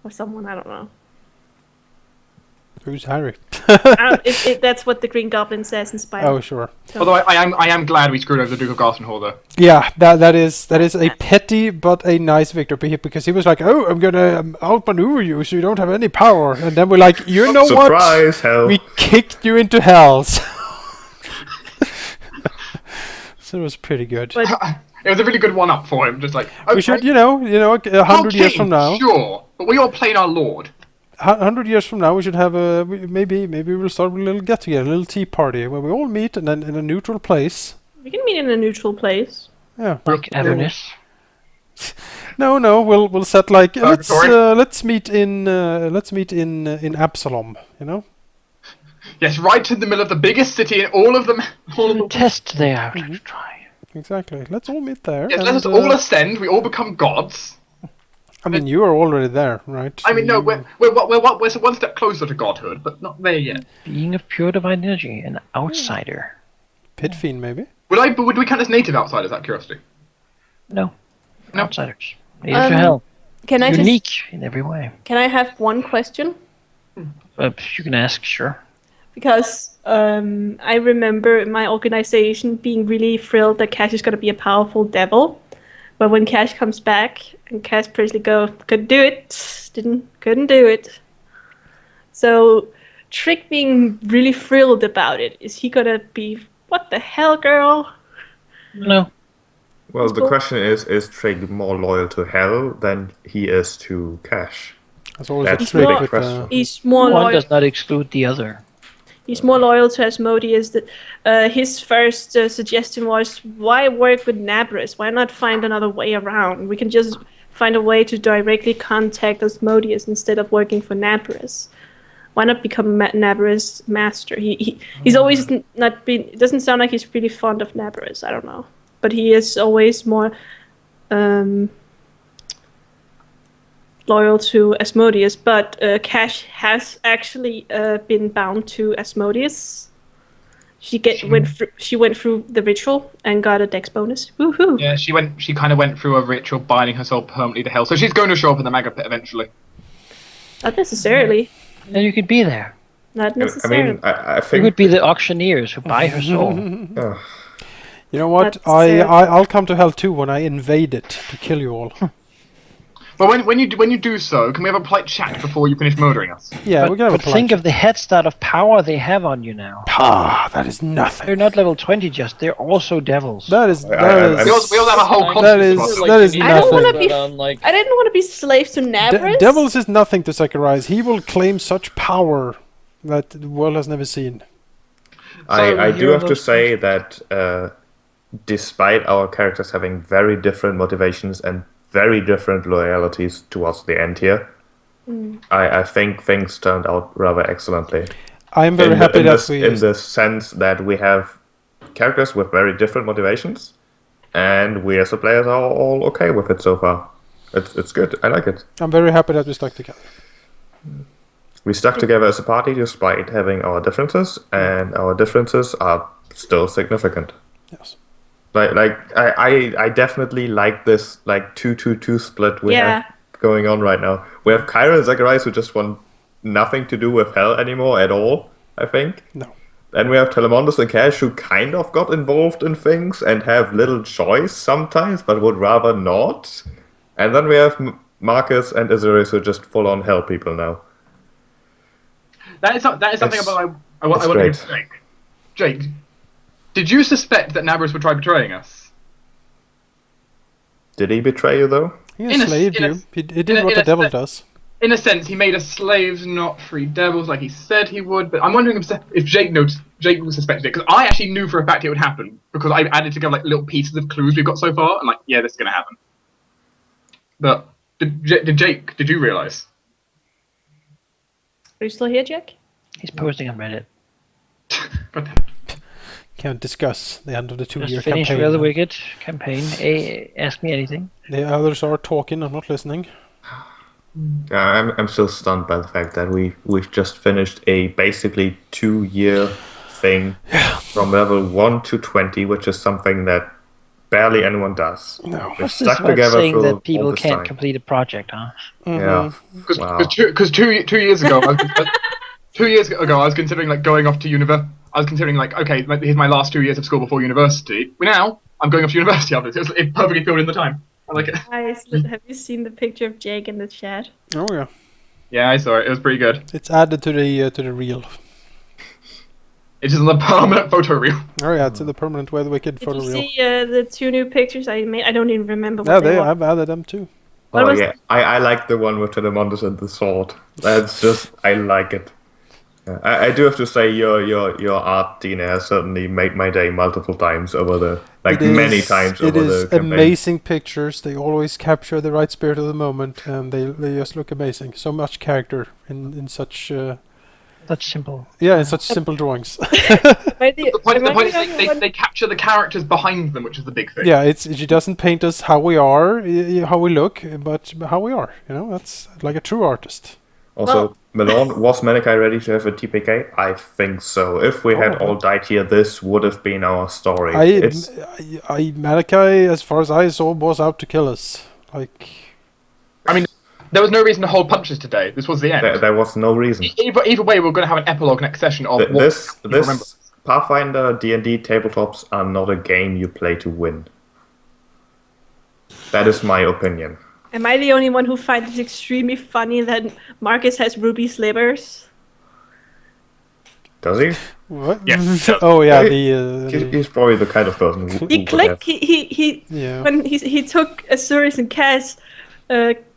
or someone. I don't know. Who's Harry? That's what the Green Goblin says in Spider. Oh, sure. So. Although I am glad we screwed over the Duke of Garstenhall, though. Yeah, that is a petty but a nice victory, because he was like, "Oh, I'm gonna outmaneuver you, so you don't have any power," and then we're like, "You know Surprise, what? hell. We kicked you into hell." So it was pretty good. But it was a really good one-up for him. Just like, okay, we should, 100 years from now. Sure, but we all played our lord. 100 years from now, we should have maybe we'll start with a little get together, a little tea party where we all meet and then in a neutral place. we can meet in a neutral place. Yeah. Like Avernus. No, we'll set like Sorry. let's meet in Absalom, Yes, right in the middle of the biggest city in all of them. All of them. Test they out. Try. Exactly. Let's all meet there. Yes, and, let us all ascend. We all become gods. I mean, you are already there, right? I mean, no, we're one step closer to godhood, but not there yet. Being of pure divine energy, an outsider. Pit fiend, maybe. Would we count as native outsiders? Out of curiosity. No. No. Outsiders. Native to hell. Can I Unique in every way. Can I have one question? You can ask, sure. Because I remember my organization being really thrilled that Kash is going to be a powerful devil. But when Kash comes back, and Kash basically couldn't do it. Couldn't do it. So, Trick being really thrilled about it. Is he going to be, what the hell, girl? No. Well, the question is Trig more loyal to Hell than he is to Kash? That's always That's a trick the big with question. He's more One loyal. does not exclude the other. He's more loyal to Asmodeus. His first suggestion was, why work with Nabrus? Why not find another way around? We can just find a way to directly contact Asmodeus instead of working for Nabrus. Why not become Nabrus' master? He's always not been... It doesn't sound like he's really fond of Nabrus. I don't know. But he is always more loyal to Asmodeus, but Kash has actually been bound to Asmodeus. She went through the ritual and got a dex bonus. Woohoo! Yeah, she kind of went through a ritual binding herself permanently to hell, so she's going to show up in the Maga Pit eventually. Not necessarily. And you could be there. Not I necessarily. mean, I You think... could be the auctioneers who buy her soul. You know what? Not necessarily. I'll come to hell too when I invade it to kill you all. But when you do so, can we have a polite chat before you finish murdering us? Yeah, we're gonna have a But plan. think of the head start of power they have on you now. That is nothing. They're not level 20 just, they're also devils. That is We also have a whole That concept is- of that is I don't want to nothing. be. Like, I didn't want to be slaves to Nabrus. Devils is nothing to Zacharias. He will claim such power that the world has never seen. I do you're have to those say that despite our characters having very different motivations and very different loyalties towards the end here, I think things turned out rather excellently. I am very happy that we. In the sense that we have characters with very different motivations, and we as the players are all okay with it so far. It's good. I like it. I'm very happy that we stuck together. We stuck together as a party despite having our differences, and our differences are still significant. Yes. I definitely like this 2-2-2 split we Yeah. have going on right now. We have Cairen and Zacharias who just want nothing to do with hell anymore at all, I think. No. Then we have Telemondos and Kash who kind of got involved in things and have little choice sometimes, but would rather not. And then we have Markas and Azureus who are just full-on hell people now. That is something about I want to great. say. Jake, did you suspect that Nabrus would try betraying us? Did he betray you though? He In a- enslaved in a- you. He did in what a the devil se- does. In a sense, he made us slaves, not free devils, like he said he would. But I'm wondering if Jake was suspected it, because I actually knew for a fact it would happen because I added together like little pieces of clues we've got so far, and like, yeah, this is gonna happen. But did you realize? Are you still here, Jack? He's posting on Reddit. God damn it. Can't discuss the end of the 2-year Just finish campaign. Will the Wicked campaign. Ask me anything. The others are talking. I'm not listening. Yeah, I'm still stunned by the fact that we've just finished a basically 2-year thing from level 1 to 20, which is something that barely anyone does. No. We've What's this stuck about together saying for that all people this can't time. complete a project, huh? Yeah. Because Wow. 2 years ago, 2 years ago, I was considering like going off to university. I was considering like, okay, here's my last 2 years of school before university. Now I'm going off to university after this. It perfectly filled in the time. I like it. Guys, have you seen the picture of Jake in the chat? Oh yeah. Yeah, I saw it. It was pretty good. It's added to the reel. It's just a permanent photo reel. Oh yeah, it's in the permanent Where the Wicked Did photo you reel. see the 2 new pictures I made? I don't even remember what Yeah, they were. I've added them too. What Oh was yeah, I like the one with Telemontus and the sword. That's just, I like it. I do have to say your art, Tina, has certainly made my day multiple times over the many times over the It is campaign. amazing pictures. They always capture the right spirit of the moment, and they just look amazing. So much character in such That's simple. in such simple drawings. The point is they capture the characters behind them, which is the big thing. Yeah, she doesn't paint us how we are, how we look, but how we are. That's like a true artist. Also, Malone, was Manaki ready to have a TPK? I think so. If we had all died here, this would have been our story. Manaki, as far as I saw, was out to kill us. I mean, there was no reason to hold punches today. This was the end. There was no reason. Either way, we're going to have an epilogue next session of This Pathfinder D&D tabletops are not a game you play to win. That is my opinion. Am I the only one who finds it extremely funny that Markas has ruby slivers? Does he? What? Yes. Oh yeah, He's probably the kind of person who He would clicked. have. He Yeah. when he took Azureus and Kash.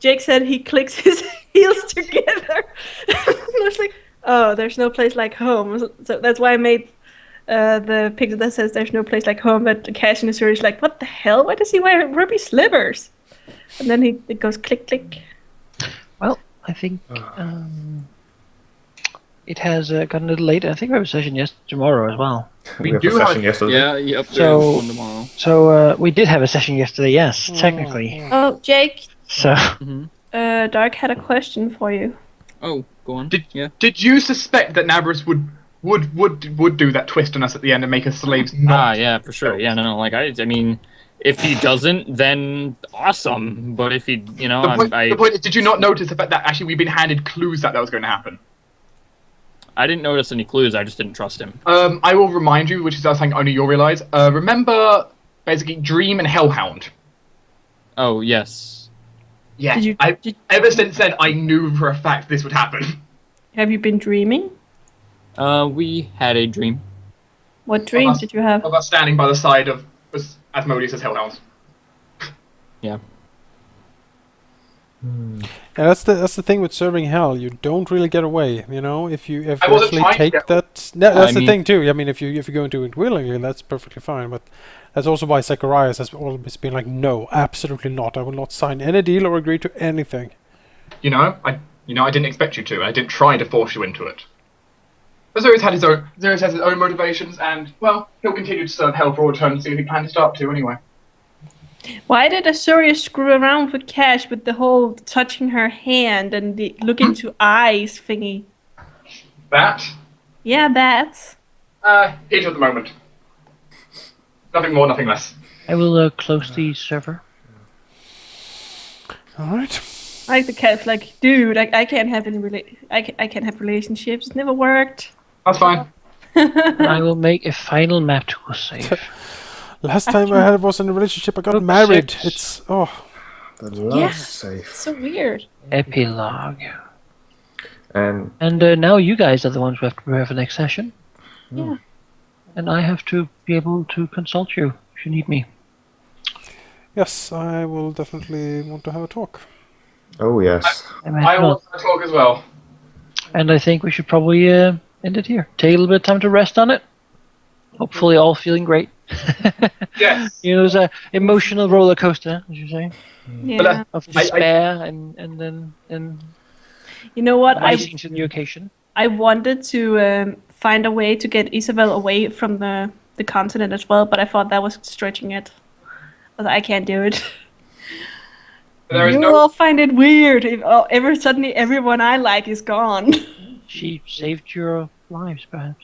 Jake said he clicks his heels together. I was like, oh, there's no place like home. So that's why I made the picture that says there's no place like home. But Kash and Azureus like, what the hell? Why does he wear ruby slivers? And then it goes click click. Well, I think it has gotten a little late. I think we have a session tomorrow as well. We have a session yesterday. Yeah, yep. So- There's one tomorrow. So we did have a session yesterday, yes, technically. Oh, Jake, So Dark had a question for you. Oh, go on. Did you suspect that Nabrus would do that twist on us at the end and make us slaves? Not Yeah, for sure. Yeah, no. Like, I mean, if he doesn't, then awesome. But if he, the point is, did you not notice the fact that actually we've been handed clues that was going to happen? I didn't notice any clues. I just didn't trust him. I will remind you, which is something only you'll realize. Remember, basically, Dream and Hellhound. Oh, yes. Yeah. Did Ever since then, I knew for a fact this would happen. Have you been dreaming? We had a dream. What dreams did you have? Of us standing by the side of Asmodeus as Hellhounds. Yeah. And that's the thing with serving hell. You don't really get away. If you I wasn't actually trying to take get- that. That's I the mean- thing too. I mean, if you go into it willingly, that's perfectly fine. But that's also why Zacharias has always been like, no, absolutely not. I will not sign any deal or agree to anything. I didn't expect you to. I didn't try to force you into it. Azureus has his own motivations, and well, he'll continue to serve hell for all eternity if he plans to start to anyway. Why did Azureus screw around with Kash with the whole touching her hand and the look into eyes thingy? That, Yeah, that's. heat of the moment. Nothing more, nothing less. I will close the server. All right. Like the cat's like, dude, I can't have any I can't have relationships. It never worked. That's fine. And I will make a final map tool save. Last time I was in a relationship, I got married. It's The last Yeah. save. So weird. Epilogue. And And now you guys are the ones who have to prepare for the next session. Yeah. And I have to be able to consult you if you need me. yes, I will definitely want to have a talk. oh yes. I might I not. want to talk as well. And I think we should probably end it here. Take a little bit of time to rest on it. Hopefully all feeling great. Yes. It was an emotional roller coaster, as you say, Yeah. of despair and then You know what? rising to the new occasion. I wanted to find a way to get Isabel away from the continent as well, but I thought that was stretching it. I was like, I can't do it. There is You no. all find it weird if suddenly everyone I like is gone. She saved your lives, perhaps.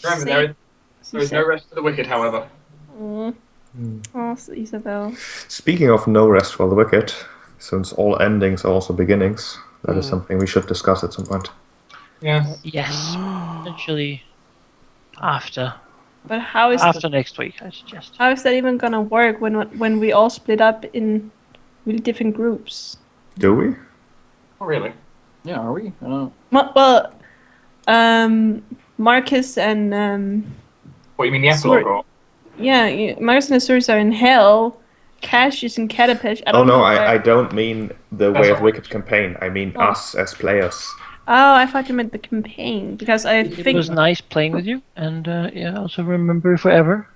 Remember, there is no rest for the wicked, however. Mm. Oh, Isabel. Speaking of no rest for the wicked, since all endings are also beginnings, that is something we should discuss at some point. Yes. Yes. Potentially after But how is next week, I suggest. how is that even gonna work when we all split up in really different groups? Do we? Oh, really? Yeah, are we? I don't know. Well, Marcus and What, you mean the epilogue? Or? Marcus and Azureus are in hell. Cash is in Catapesh. I Oh don't no, know. I don't mean the Way of all Wicked campaign. I mean us as players. Oh, I thought you meant the campaign because I It think was nice playing with you, and I also remember forever.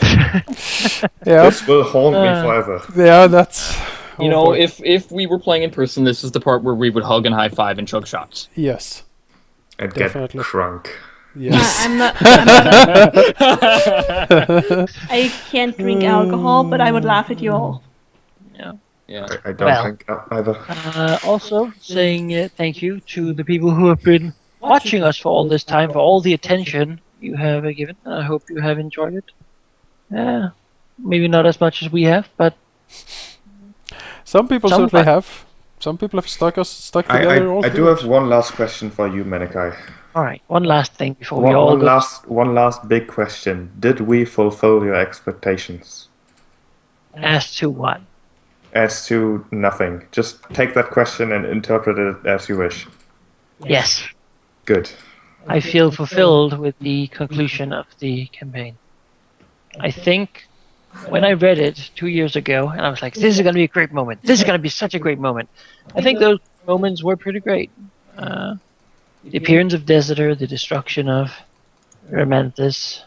Yeah, This will haunt me forever. yeah, that's. You know, if we were playing in person, this is the part where we would hug and high five and chug shots. Yes, And Definitely. get crunk. yes. I'm not. I can't drink alcohol, but I would laugh at you all. Yeah. I don't Well. think either. Also, saying thank you to the people who have been watching us for all this time, for all the attention you have given. I hope you have enjoyed it. Maybe not as much as we have, but Some people Some certainly fun. have. Some people have stuck together. all I do through have it. one last question for you, Manaki. all right. One last thing before we all go. One last big question. Did we fulfill your expectations? As to what? As to nothing. Just take that question and interpret it as you wish. Yes. Good. I feel fulfilled with the conclusion of the campaign. I think when I read it 2 years ago, and I was like, this is going to be a great moment. This is going to be such a great moment. I think those moments were pretty great. The appearance of Deserter, the destruction of Romanthus.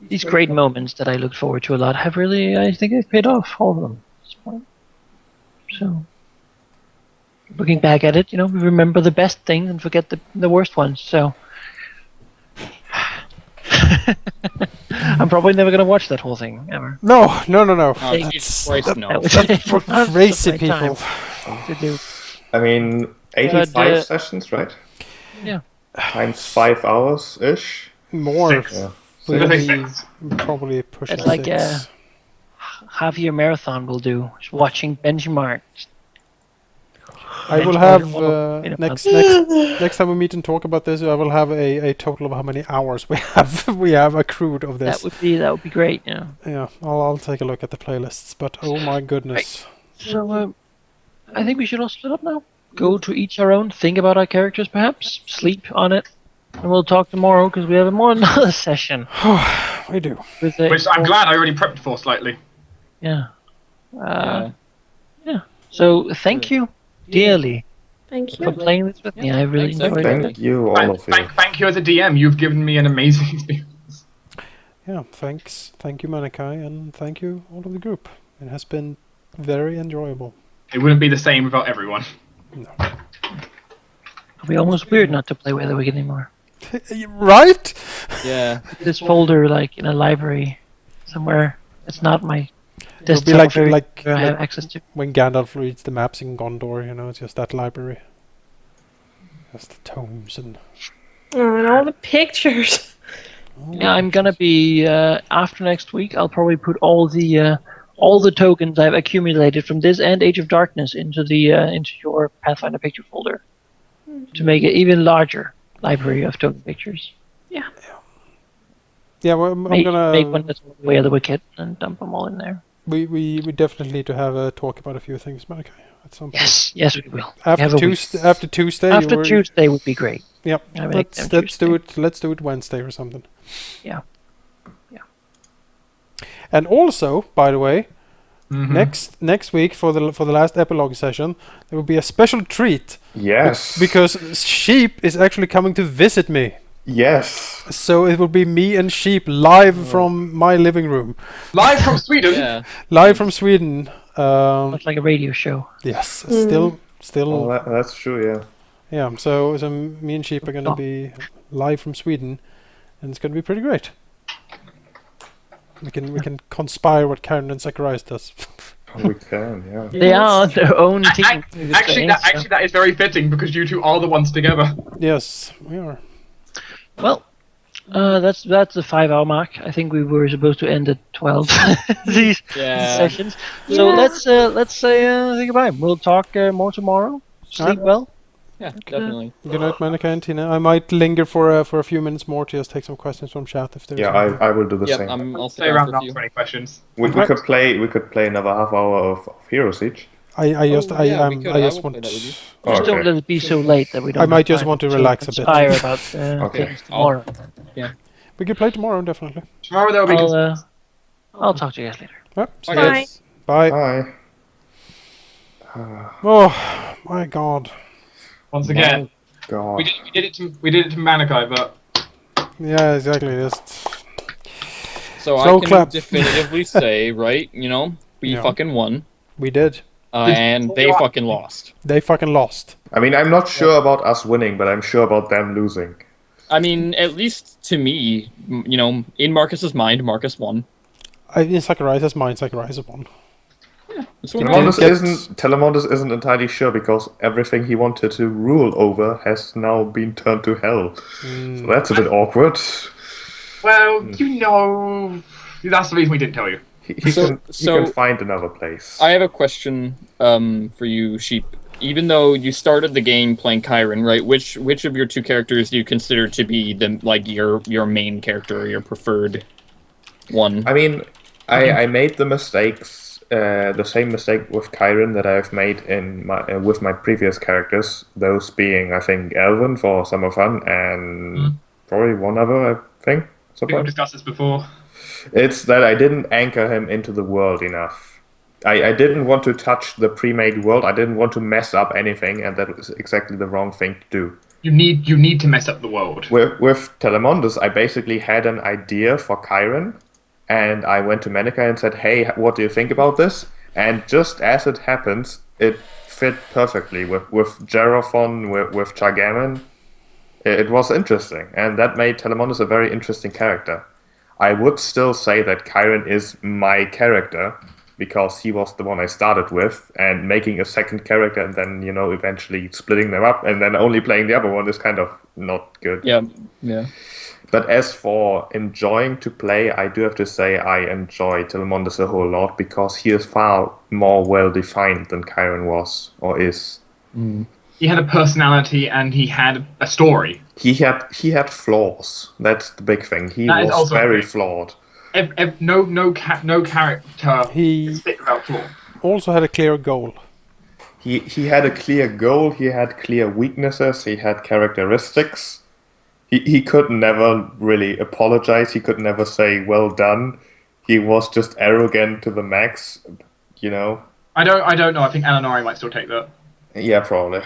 These great moments that I looked forward to a lot have really, I think I've paid off, all of them at this point. So, looking back at it, we remember the best things and forget the worst ones, so. I'm probably never going to watch that whole thing, ever. No. Oh, Thank Jesus Christ, no. That was That's for not crazy the right people. time to do. I mean, 85 sessions, right? Yeah. Times 5 hours-ish? More. Six. Yeah. We'll I be think six. probably pushing It's like 6. half-year marathon will do. Just watching benchmarks. I will benchmark have model, next time we meet and talk about this. I will have a total of how many hours we have accrued of this. That would be great, Yeah, I'll take a look at the playlists. But oh my goodness. So I think we should all split up now. Go to each our own. Think about our characters, perhaps. Sleep on it, and we'll talk tomorrow because we have another session. We do. With Which I'm glad I already prepped for slightly. Yeah. So thank you dearly Thank for you. playing this with me. I really Thanks, enjoyed it. Thank you, all of you. Thank you as a DM. You've given me an amazing experience. Yeah, thanks. Thank you, Manaki, and thank you all of the group. It has been very enjoyable. It wouldn't be the same without everyone. It'll be almost weird not to play Way of the Wicked anymore. Right? Yeah. This folder, like in a library somewhere, it's not my It'll be desktop like where I have access to. when Gandalf reads the maps in Gondor, it's just that library. Just the tomes and... Oh, and all the pictures. Yeah, I'm gonna be after next week. I'll probably put all the tokens I've accumulated from this and Age of Darkness into your Pathfinder picture folder to make it even larger library of token pictures. Yeah, well, I'm Make gonna... one that's Way of the Wicked and dump them all in there. We definitely need to have a talk about a few things, Manaki, at some point. Yes, we will. After We have a week. Tuesday. After Tuesday would be great. Yep. I make Let's them do it. Let's do it Wednesday or something. Yeah. And also, by the way, Mhm. next week for the last epilogue session, there will be a special treat Yes. because Sheep is actually coming to visit me. Yes. So it will be me and Sheep live from my living room, Live from Sweden. Yeah. live from Sweden. Much like a radio show. Yes, Oh, still, that's true, yeah. yeah. So me and Sheep are gonna be live from Sweden, and it's gonna be pretty great. We can conspire what Cairen and Zacharias does. We can, yeah. They are on their own team. Actually, that is very fitting because you two are the ones together. Yes, we are. Well, That's the 5-hour mark. I think we were supposed to end at 12. these sessions. So let's say goodbye. We'll talk more tomorrow. Sleep well. Yeah, definitely. Good night, Manaki and Tine. I might linger for a few minutes more to just take some questions from chat if there's. Yeah, I will do the same. I'll Stay around now for any questions. We could play another half hour of Hero Siege. I just we want. play that with you. Just don't let it be so late that we don't. I might just have want to time relax a bit. Inspire about Okay. things tomorrow. We could play tomorrow, definitely. Tomorrow there will be. I'll talk to you guys later. Yep. See you Bye. guys. Bye. Bye. Oh my God. Once again, God. we did it to Manaki, but Yeah, exactly. Just. So So I can clap. definitively say, right? We Yeah. fucking won, We did. and they fucking lost. They fucking lost. I mean, I'm not sure about us winning, but I'm sure about them losing. I mean, at least to me, in Marcus's mind, Marcus won. In Zacharias' mind, Zacharias won. That's what I mean. Telemondus isn't entirely sure because everything he wanted to rule over has now been turned to hell. So that's a bit awkward. well, that's the reason we didn't tell you. He So- can find another place. I have a question for you, Sheep. Even though you started the game playing Cairen, right? Which of your two characters do you consider to be your main character or your preferred one? I mean, I made the mistakes, the same mistake with Cairen that I've made in with my previous characters. Those being, I think, Elven for Summer Fun and probably one other, I think. We've discussed this before. It's that I didn't anchor him into the world enough. I didn't want to touch the pre-made world. I didn't want to mess up anything, and that was exactly the wrong thing to do. You need to mess up the world. With Telemondus, I basically had an idea for Cairen, and I went to Manaki and said, "Hey, what do you think about this?" And just as it happens, it fit perfectly with Gerophon, with Chargaman. It was interesting, and that made Telemondus a very interesting character. I would still say that Cairen is my character, because he was the one I started with, and making a second character and then, eventually splitting them up and then only playing the other one is kind of not good. Yeah. But as for enjoying to play, I do have to say I enjoy Telemondus a whole lot because he is far more well-defined than Cairen was, or is. He had a personality and he had a story. He had flaws. That's the big thing. He That is was also very big. flawed. No character is fit without flaw. Also had a clear goal. He had a clear goal, he had clear weaknesses, he had characteristics. He could never really apologize, he could never say, well done. He was just arrogant to the max, I don't know. I think Alanori might still take that. Yeah, probably.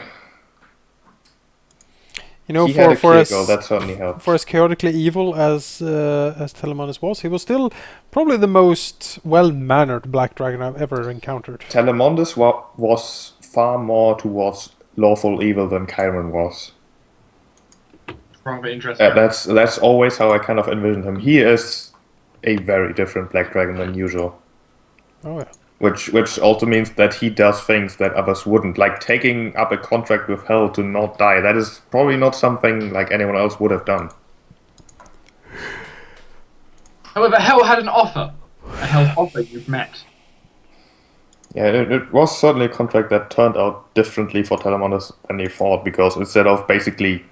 He had a for clear as goal, that certainly helped. for as chaotically evil as Telemondus was, he was still probably the most well-mannered black dragon I've ever encountered. Telemondus was far more towards lawful evil than Cairen was. Probably interesting. That's always how I kind of envisioned him. He is a very different black dragon than usual. Oh yeah. Which also means that he does things that others wouldn't, like taking up a contract with Hell to not die. That is probably not something like anyone else would have done. However, Hell had an offer. A Hell offer you've met. Yeah, it was certainly a contract that turned out differently for Telemondus than he thought, because instead of basically,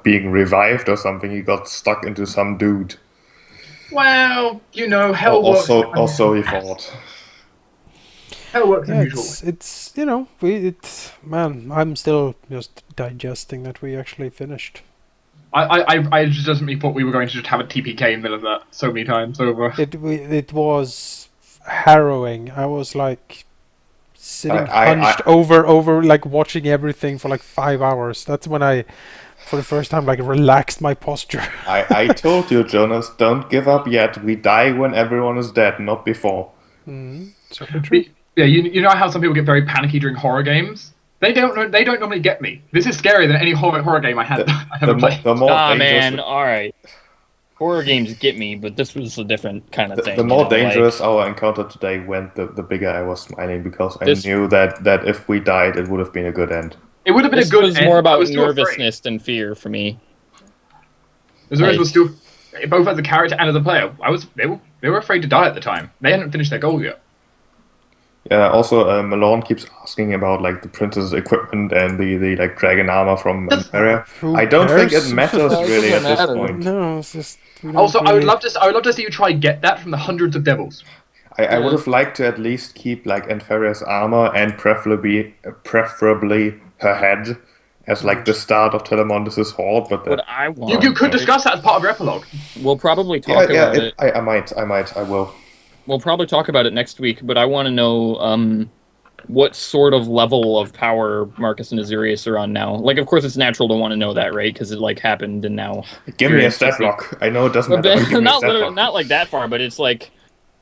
being revived or something, he got stuck into some dude. Well, Hell works. Also he thought. Hell works Yeah, unusual. I'm still just digesting that we actually finished. I just doesn't thought we were going to just have a TPK in the middle of that so many times over. It was harrowing. I was like sitting I- hunched over like watching everything for like 5 hours. That's when I, for the first time, like relaxed my posture. I told you, Jonas, don't give up yet. We die when everyone is dead, not before. So true. Yeah, you know how some people get very panicky during horror games? They don't normally get me. This is scarier than any horror game I had. I ever played. The more Man, dangerous, alright. Horror games get me, but this was a different kind of thing. the more dangerous our encounter today went, the bigger I was smiling, because I knew that if we died, it would have been a good end. It would have been This a good was end. more I about was still afraid. nervousness than fear for me. Azureus was still both as a character and as a player, they were afraid to die at the time. They hadn't finished their goal yet. Yeah. Also, Malone keeps asking about like the princess's equipment and the like dragon armor from Antaria. Who I don't think cares? it matters It really at doesn't this matter. point. No, it's just. We don't Also, I would really- love to see you try and get that from the hundreds of devils. I would have liked to at least keep like Antharia's armor and preferably her head as like the start of Telemondus' horde, but What I want. You could discuss that as part of your epilogue. We'll probably talk about it. I will. We'll probably talk about it next week, but I want to know what sort of level of power Markas and Azureus are on now. Like, of course, it's natural to want to know that, right? Because it like happened, and now. Give me a You're stat block. I know it doesn't matter. But give me a not stat literally, block. not like that far, but it's like,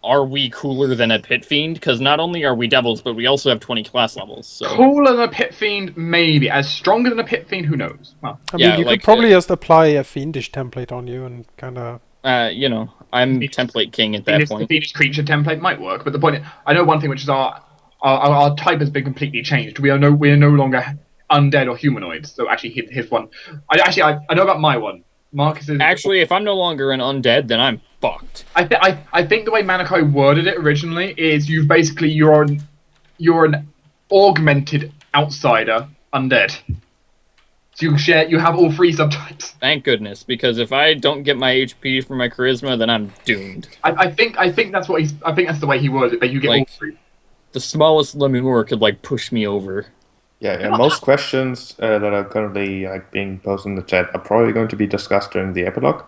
are we cooler than a pit fiend? Because not only are we devils, but we also have 20 class levels. So Cooler than a pit fiend, maybe. As stronger than a pit fiend, who knows? Well, I yeah, mean, you like, could probably just apply a fiendish template on you and kind of. I'm template king at that the point. fiendish creature template might work, but the point I know one thing, which is our type has been completely changed. We are no longer undead or humanoids. So actually, his one. I know about my one. Marcus is Actually, if I'm no longer an undead, then I'm fucked. I think the way Manaki worded it originally is you're an augmented outsider undead. So you have all three subtypes. Thank goodness, because if I don't get my HP for my charisma, then I'm doomed. I think that's the way he worded it, that you get all Like- three. The smallest lemur could like push me over. Yeah. Most questions that are currently like being posted in the chat are probably going to be discussed during the epilogue.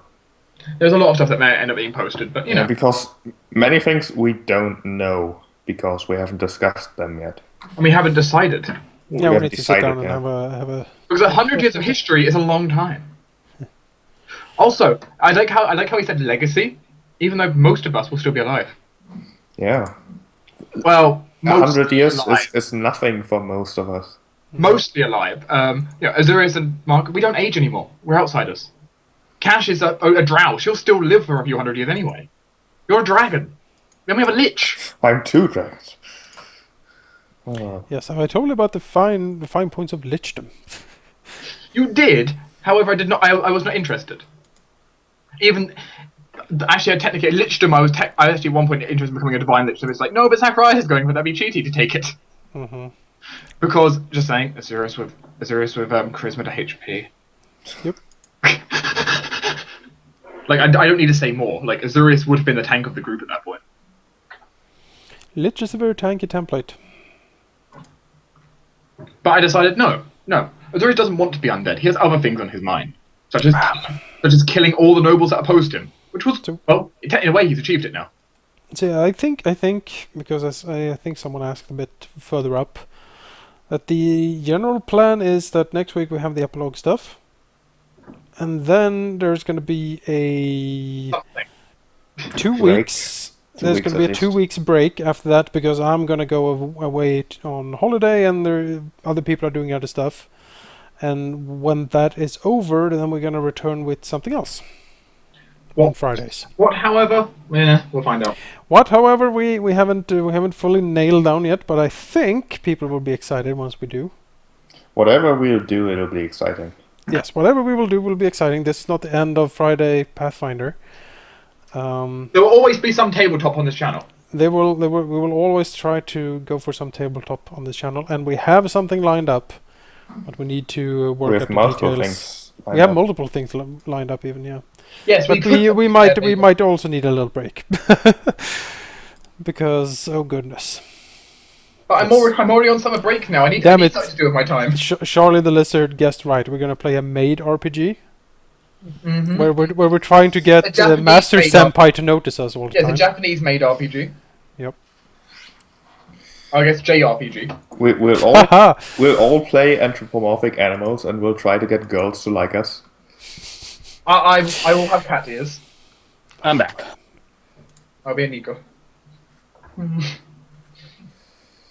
There's a lot of stuff that may end up being posted, but you know. Because many things we don't know because we haven't discussed them yet. And we haven't decided. Yeah, we haven't need to sit down decided, and yeah. have a. Because 100 years of history is a long time. Also, I like how he said legacy, even though most of us will still be alive. Yeah. Well, 100 years alive. is nothing for most of us. Mostly alive. Azureus and Mark, we don't age anymore. We're outsiders. Kash is a drow. She'll still live for a few hundred years anyway. You're a dragon. Then we have a lich. I'm two dragons. Oh. Yes, have I told you about the fine points of lichdom? You did. However, I did not. I was not interested. Even actually, technically, lichdom. I was actually at one point interested in becoming a divine lich. So it's like, no, but Zacharias is going for that'd be cheaty to take it. Mm-hmm. Because just saying, Azureus with charisma to HP. Yep. Like I don't need to say more. Like Azureus would have been the tank of the group at that point. Lich is a very tanky template. But I decided no. Azureus doesn't want to be undead. He has other things on his mind, such as killing all the nobles that opposed him. Which was well, in a way, he's achieved it now. So yeah, I think because I think someone asked a bit further up that the general plan is that next week we have the epilogue stuff, and then there's going to be a Something. 2 Break. weeks. 2 There's weeks going to be at a 2 least. weeks break after that because I'm going to go away on holiday and other people are doing other stuff. And when that is over, then we're going to return with something else on Fridays. What, however, we'll find out. What, however, we haven't fully nailed down yet, but I think people will be excited once we do. Whatever we'll do, it'll be exciting. Yes, whatever we will do will be exciting. This is not the end of Friday Pathfinder. There will always be some tabletop on this channel. We will always try to go for some tabletop on this channel, and we have something lined up, but we need to work We out have the multiple details. things. We have multiple things lined up, even yeah. Yes, But we might also need a little break because oh goodness, But I'm already on summer break now. I need Damn it. something to do with my time. Charlie the Lizard guessed right. We're gonna play a maid RPG Mm-hmm. where we're trying to A get Japanese Master maid Senpai to notice us all the Yeah, it's a time. Japanese-made RPG. Yep. I guess JRPG. We'll all play anthropomorphic animals, and we'll try to get girls to like us. I will have cat ears. I'm back. I'll be a Nico.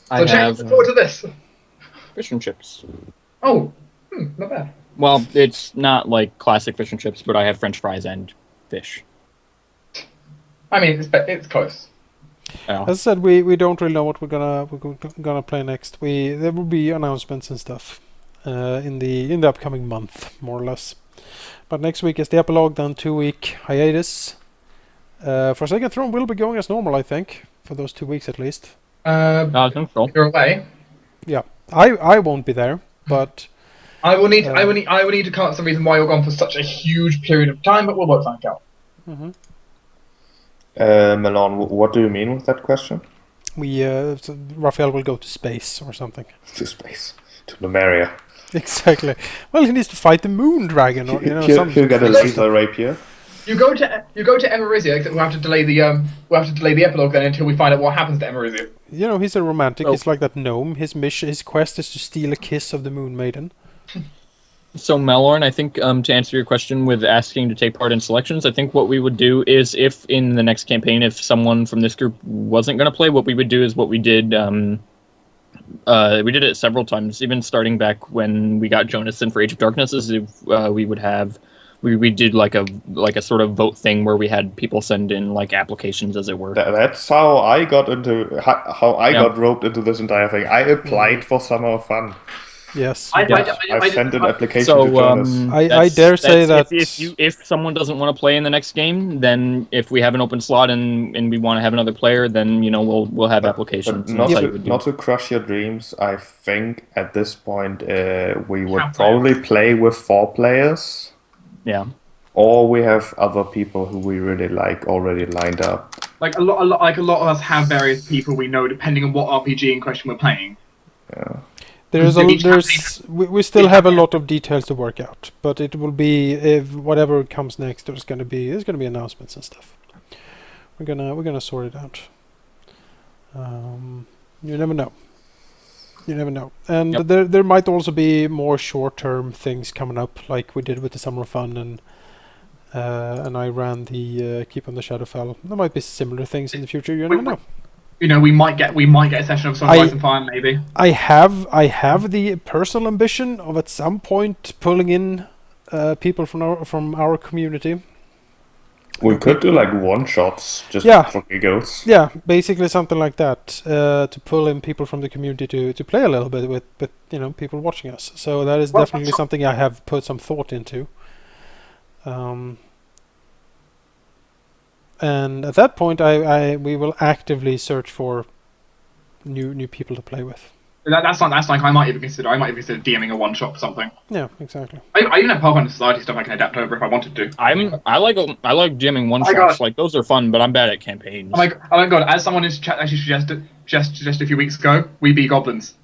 I So Jack, have look forward to this. fish and chips. Oh, not bad. Well, it's not like classic fish and chips, but I have French fries and fish. I mean, it's close. Oh. As I said, we don't really know what we're gonna play next. There will be announcements and stuff in the upcoming month, more or less. But next week is the epilogue, then 2-week hiatus. Forsaken Throne will be going as normal, I think, for those 2 weeks at least. I think so. You're away. Yeah, I won't be there, but I will need to come up with some reason why you're gone for such a huge period of time, but we'll work something out. Milan, what do you mean with that question? so Raphael will go to space or something. To space, to Lemuria. Exactly. Well, he needs to fight the moon dragon, or He'll get a laser rapier. You go to Emerisia, except we'll have to delay the epilogue then until we find out what happens to Emerisia. He's a romantic. Oh. He's like that gnome. His quest is to steal a kiss of the Moon Maiden. So Malorn, I think to answer your question with asking to take part in selections, I think what we would do is if in the next campaign, if someone from this group wasn't going to play, what we would do is what we did. We did it several times, even starting back when we got Jonas in for Age of Darkness. Is if we would have. We did like a sort of vote thing where we had people send in like applications, as it were. That's how I got got roped into this entire thing. I applied for Summer of Fun. Yes. I sent an application So to Jonas. I dare say that if someone doesn't want to play in the next game, then if we have an open slot and we want to have another player, then we'll have applications. But not to crush your dreams. I think at this point we would probably play with 4 players. Yeah. Or we have other people who we really like already lined up. Like a lot of us have various people we know depending on what RPG in question we're playing. Yeah. We still have a lot of details to work out, but it will be if whatever comes next. There's gonna be announcements and stuff. We're gonna sort it out. You never know. And there might also be more short-term things coming up, like we did with the Summer of Fun, and I ran the Keep on the Shadowfell. There might be similar things in the future. You never know. We might get a session of Sunrise and Fire, maybe. I have the personal ambition of at some point pulling in people from our community. We could do like one-shots just for giggles. Yeah, basically something like that, to pull in people from the community to play a little bit with people watching us. So that is definitely something I have put some thought into. And at that point, we will actively search for new people to play with. That's like I might even consider DMing a one shot or something. Yeah, exactly. I even have Pathfinder Society stuff I can adapt over if I wanted to. I like DMing one shots. Like those are fun, but I'm bad at campaigns. Oh my god! As someone in chat actually suggested a few weeks ago, we be goblins.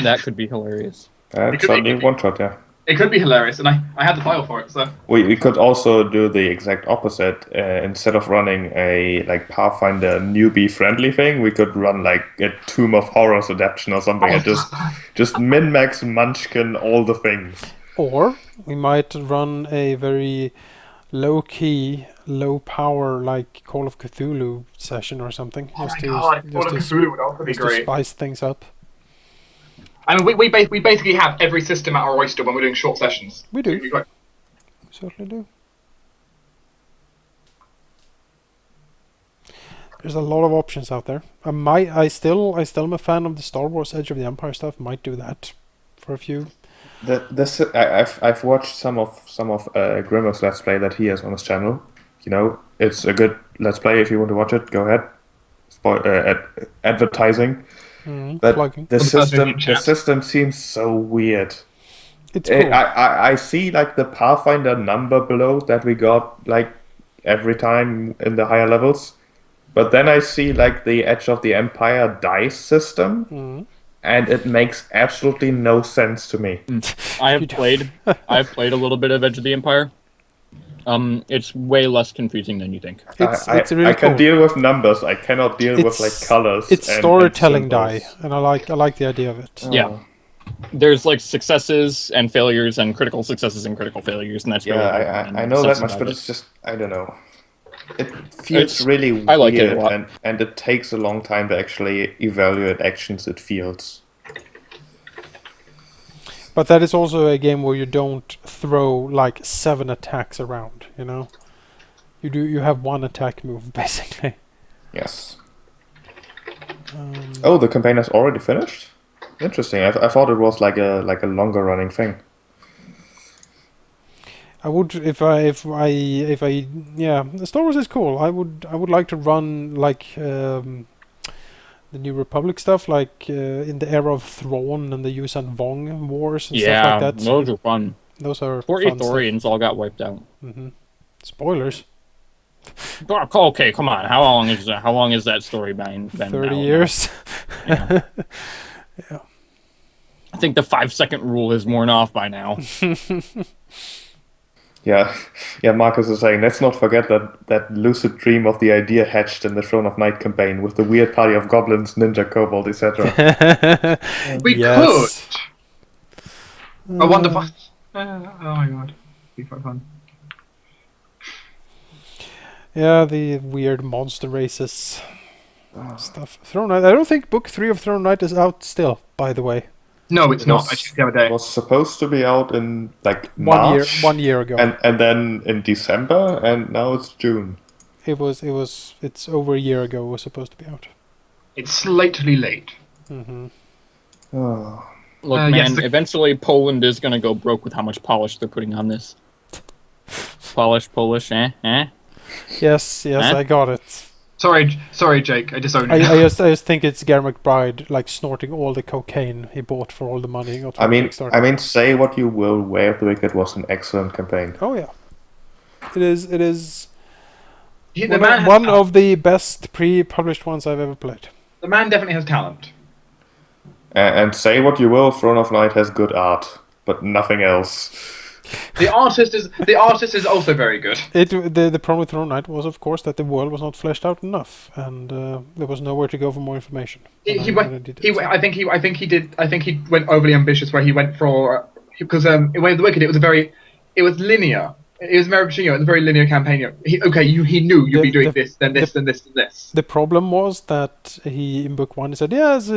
That could be hilarious. That's only one shot, yeah. It could be hilarious, and I had the file for it. So we could also do the exact opposite. Instead of running a Pathfinder newbie friendly thing, we could run like a Tomb of Horrors adaptation or something, and just min max munchkin all the things. Or we might run a very low key, low power like Call of Cthulhu session or something. Call of Cthulhu would also be great. To spice things up. I mean, we basically have every system at our oyster when we're doing short sessions. We do. We certainly do. There's a lot of options out there. I still am a fan of the Star Wars Edge of the Empire stuff. Might do that for a few. I've watched some of Grimmer's Let's Play that he has on his channel. It's a good Let's Play if you want to watch it. Go ahead. Advertising. But plugging. the system seems so weird. It's cool. I see like the Pathfinder number below that we got like every time in the higher levels, but then I see like the Edge of the Empire dice system, and it makes absolutely no sense to me. I've played a little bit of Edge of the Empire. It's way less confusing than you think. It's really I can cool. deal with numbers. I cannot deal with like colors. It's storytelling die, and I like the idea of it. Yeah, there's like successes and failures, and critical successes and critical failures, and that's really I know that much, but it's just I don't know. It feels really weird, I like it a lot. and it takes a long time to actually evaluate actions. It feels. But that is also a game where you don't throw like 7 attacks around, You have one attack move, basically. Yes. The campaign has already finished? Interesting. I thought it was like a longer running thing. I would if I yeah, Star Wars is cool. I would like to run like the New Republic stuff, like in the era of Thrawn and the Yuuzhan Vong wars and stuff like that. those are fun. Those are Poor fun Ithorians all got wiped out. stuff. Spoilers. Okay, come on. How long is that? How long is that story been 30 now? years. Yeah. I think the 5-second rule is worn off by now. Yeah, Marcus is saying, let's not forget that lucid dream of the idea hatched in the Throne of Night campaign with the weird party of goblins, ninja, kobold, etc. We Yes. could. A wonderful. Oh my god, it'd be quite fun. Yeah, the weird monster races stuff. Throne Knight. I don't think Book 3 of Throne Knight is out still, by the way. No, it's It not. was- I checked the other day. It was supposed to be out in like 1 year March, 1 year ago. and then in December, and now it's June. It's over a year ago it was supposed to be out. It's slightly late. Oh. Look, yes, man, eventually Poland is going to go broke with how much polish they're putting on this. Polish, eh? Yes, Huh? I got it. Sorry, Jake. I disowned I you. just think it's Gary McBride like snorting all the cocaine he bought for all the money he got from Kickstarter. I mean, say what you will, Way of the Wicked was an excellent campaign. Oh yeah, it is. The one, man of, has one talent. of the best pre-published ones I've ever played. The man definitely has talent. And say what you will, Throne of Night has good art, but nothing else. The artist is also very good. The problem with Throne Knight was, of course, that the world was not fleshed out enough, and there was nowhere to go for more information. He went overly ambitious where he went for because in Way of the Wicked it was linear. It was very, it was a very linear campaign. He knew you'd be doing this, then this, then this, then this. The problem was that he, in book 1, he said, yeah, it's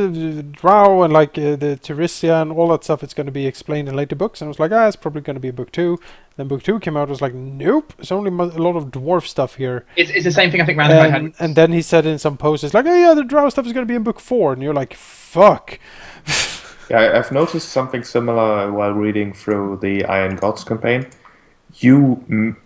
Drow and like the Terisia and all that stuff, it's going to be explained in later books. And I was like, it's probably going to be book 2. Then book 2 came out, I was like, nope, it's only a lot of dwarf stuff here. It's the same thing I think Manaki had. And then he said in some posts, like, oh yeah, the Drow stuff is going to be in book 4. And you're like, fuck. Yeah, I've noticed something similar while reading through the Iron Gods campaign. You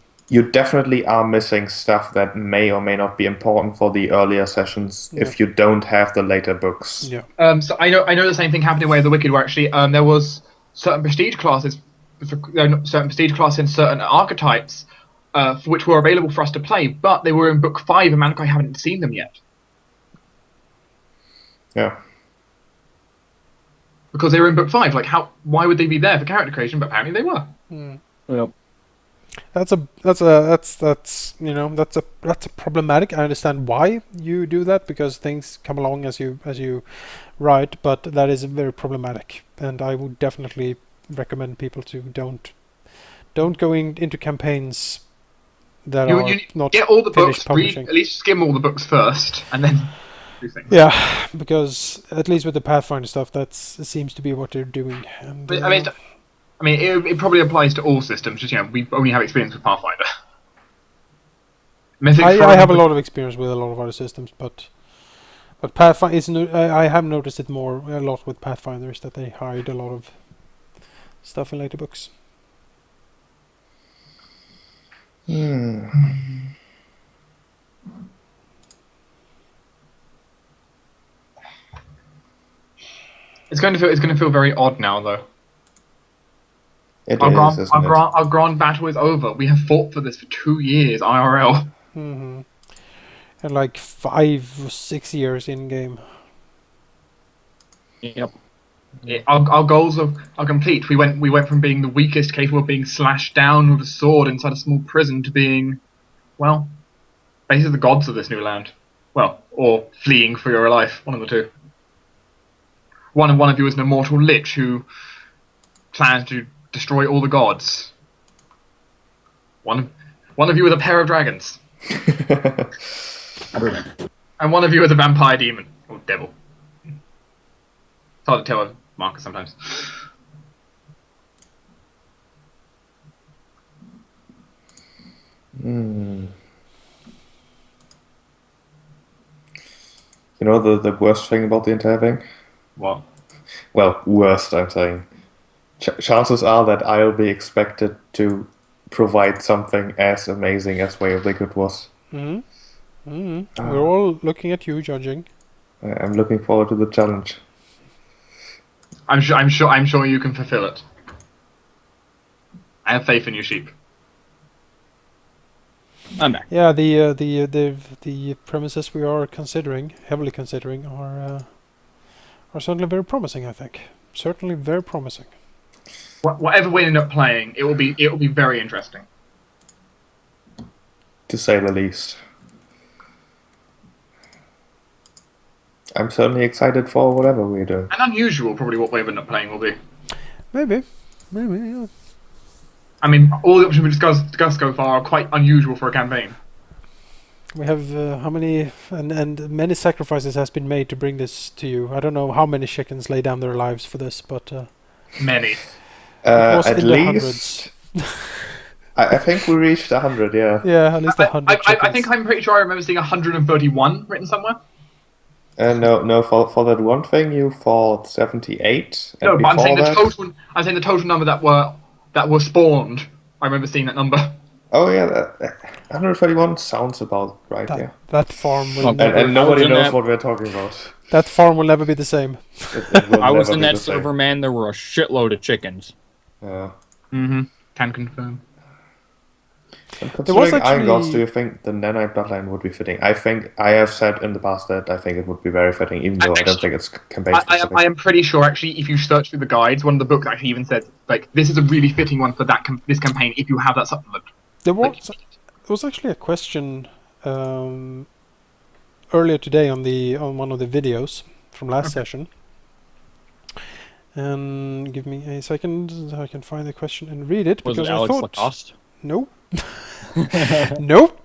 definitely are missing stuff that may or may not be important for the earlier sessions if you don't have the later books. Yeah. So I know the same thing happened in Way of the Wicked, where actually there was certain prestige classes, in certain archetypes, for which were available for us to play, but they were in book 5, and Manaki haven't seen them yet Yeah. because they were in book 5. Like, why would they be there for character creation? But apparently they were. Yep. That's problematic. I understand why you do that, because things come along as you write, but that is very problematic, and I would definitely recommend people to don't go into campaigns that are You not get all the finished books, read, publishing. at least skim all the books first, and then do things. Yeah, because at least with the Pathfinder stuff, that seems to be what they're doing. And, But, it probably applies to all systems. Just we only have experience with Pathfinder. I have a lot of experience with a lot of other systems, but Pathfinder is I have noticed it a lot with Pathfinders, that they hide a lot of stuff in later books. It's going to feel very odd now, though. It Our is, isn't it? grand battle is over. We have fought for this for 2 years, IRL. And like 5 or 6 years in game. Yep. Our goals are complete. We went from being the weakest, capable of being slashed down with a sword inside a small prison, to being, well, basically the gods of this new land. Well, or fleeing for your life, one of the two. One of you is an immortal Lich who plans to destroy all the gods. One of you is a pair of dragons. And one of you is a vampire demon, or devil. It's hard to tell with Markas sometimes. You know the worst thing about the entire thing? What? Well, worst, I'm saying. Chances are that I'll be expected to provide something as amazing as Way of the Good was. We're all looking at you, judging. I'm looking forward to the challenge. I'm sure you can fulfill it. I have faith in you, sheep. I'm back. Yeah, the premises we are heavily considering, are certainly very promising. I think certainly very promising. Whatever we end up playing, it will be very interesting. To say the least. I'm certainly excited for whatever we're doing. And unusual, probably, what we end up playing will be. Maybe, yeah. I mean, all the options we discussed so far are quite unusual for a campaign. We have how many and many sacrifices has been made to bring this to you. I don't know how many chickens lay down their lives for this, but Many. was At in the least, I think we reached 100. Yeah. yeah, at least 100 chickens. I think I'm pretty sure I remember seeing 131 written somewhere. No. For that one thing, you fought 78. And No, but I'm saying before that- I'm saying the total number that were spawned. I remember seeing that number. Oh yeah, that 131 sounds about right. Yeah. That farm will Oh, never, And nobody I was in knows that- what we're talking about. that farm will never be the same. It will I was never in be that the same. server, man. There were a shitload of chickens. Yeah. Mm-hmm. Can confirm. And There was considering Iron Gods, actually- do you think the Nanite bloodline would be fitting? I think I have said in the past that I think it would be very fitting, even though I don't think it's campaign specific. I am pretty sure, actually, if you search through the guides, one of the books actually even said, like, this is a really fitting one for this campaign if you have that supplement. There was actually a question earlier today on one of the videos from last session. And give me a second so I can find the question and read it. Was because it I Alex thought, Lacoste? Nope. Nope.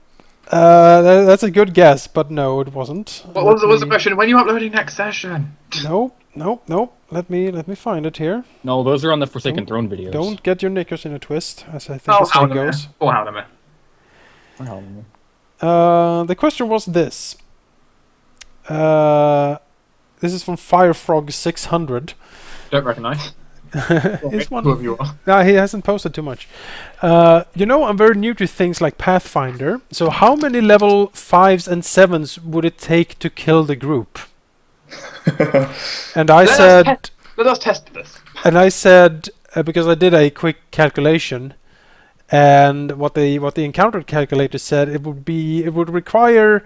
That's a good guess, but no, it wasn't. What was the question? When are you uploading next session? Nope. Let me find it here. No, those are on the Forsaken Throne videos. Don't get your knickers in a twist, as I think the saying goes. Or Halldamir. The question was this. This is from Firefrog 600. Don't recognise. He's one. Whoever you are. No, he hasn't posted too much. I'm very new to things like Pathfinder. So how many level 5s and 7s would it take to kill the group? And I said... Let us test this. And I said, because I did a quick calculation, and what the encounter calculator said, it would require,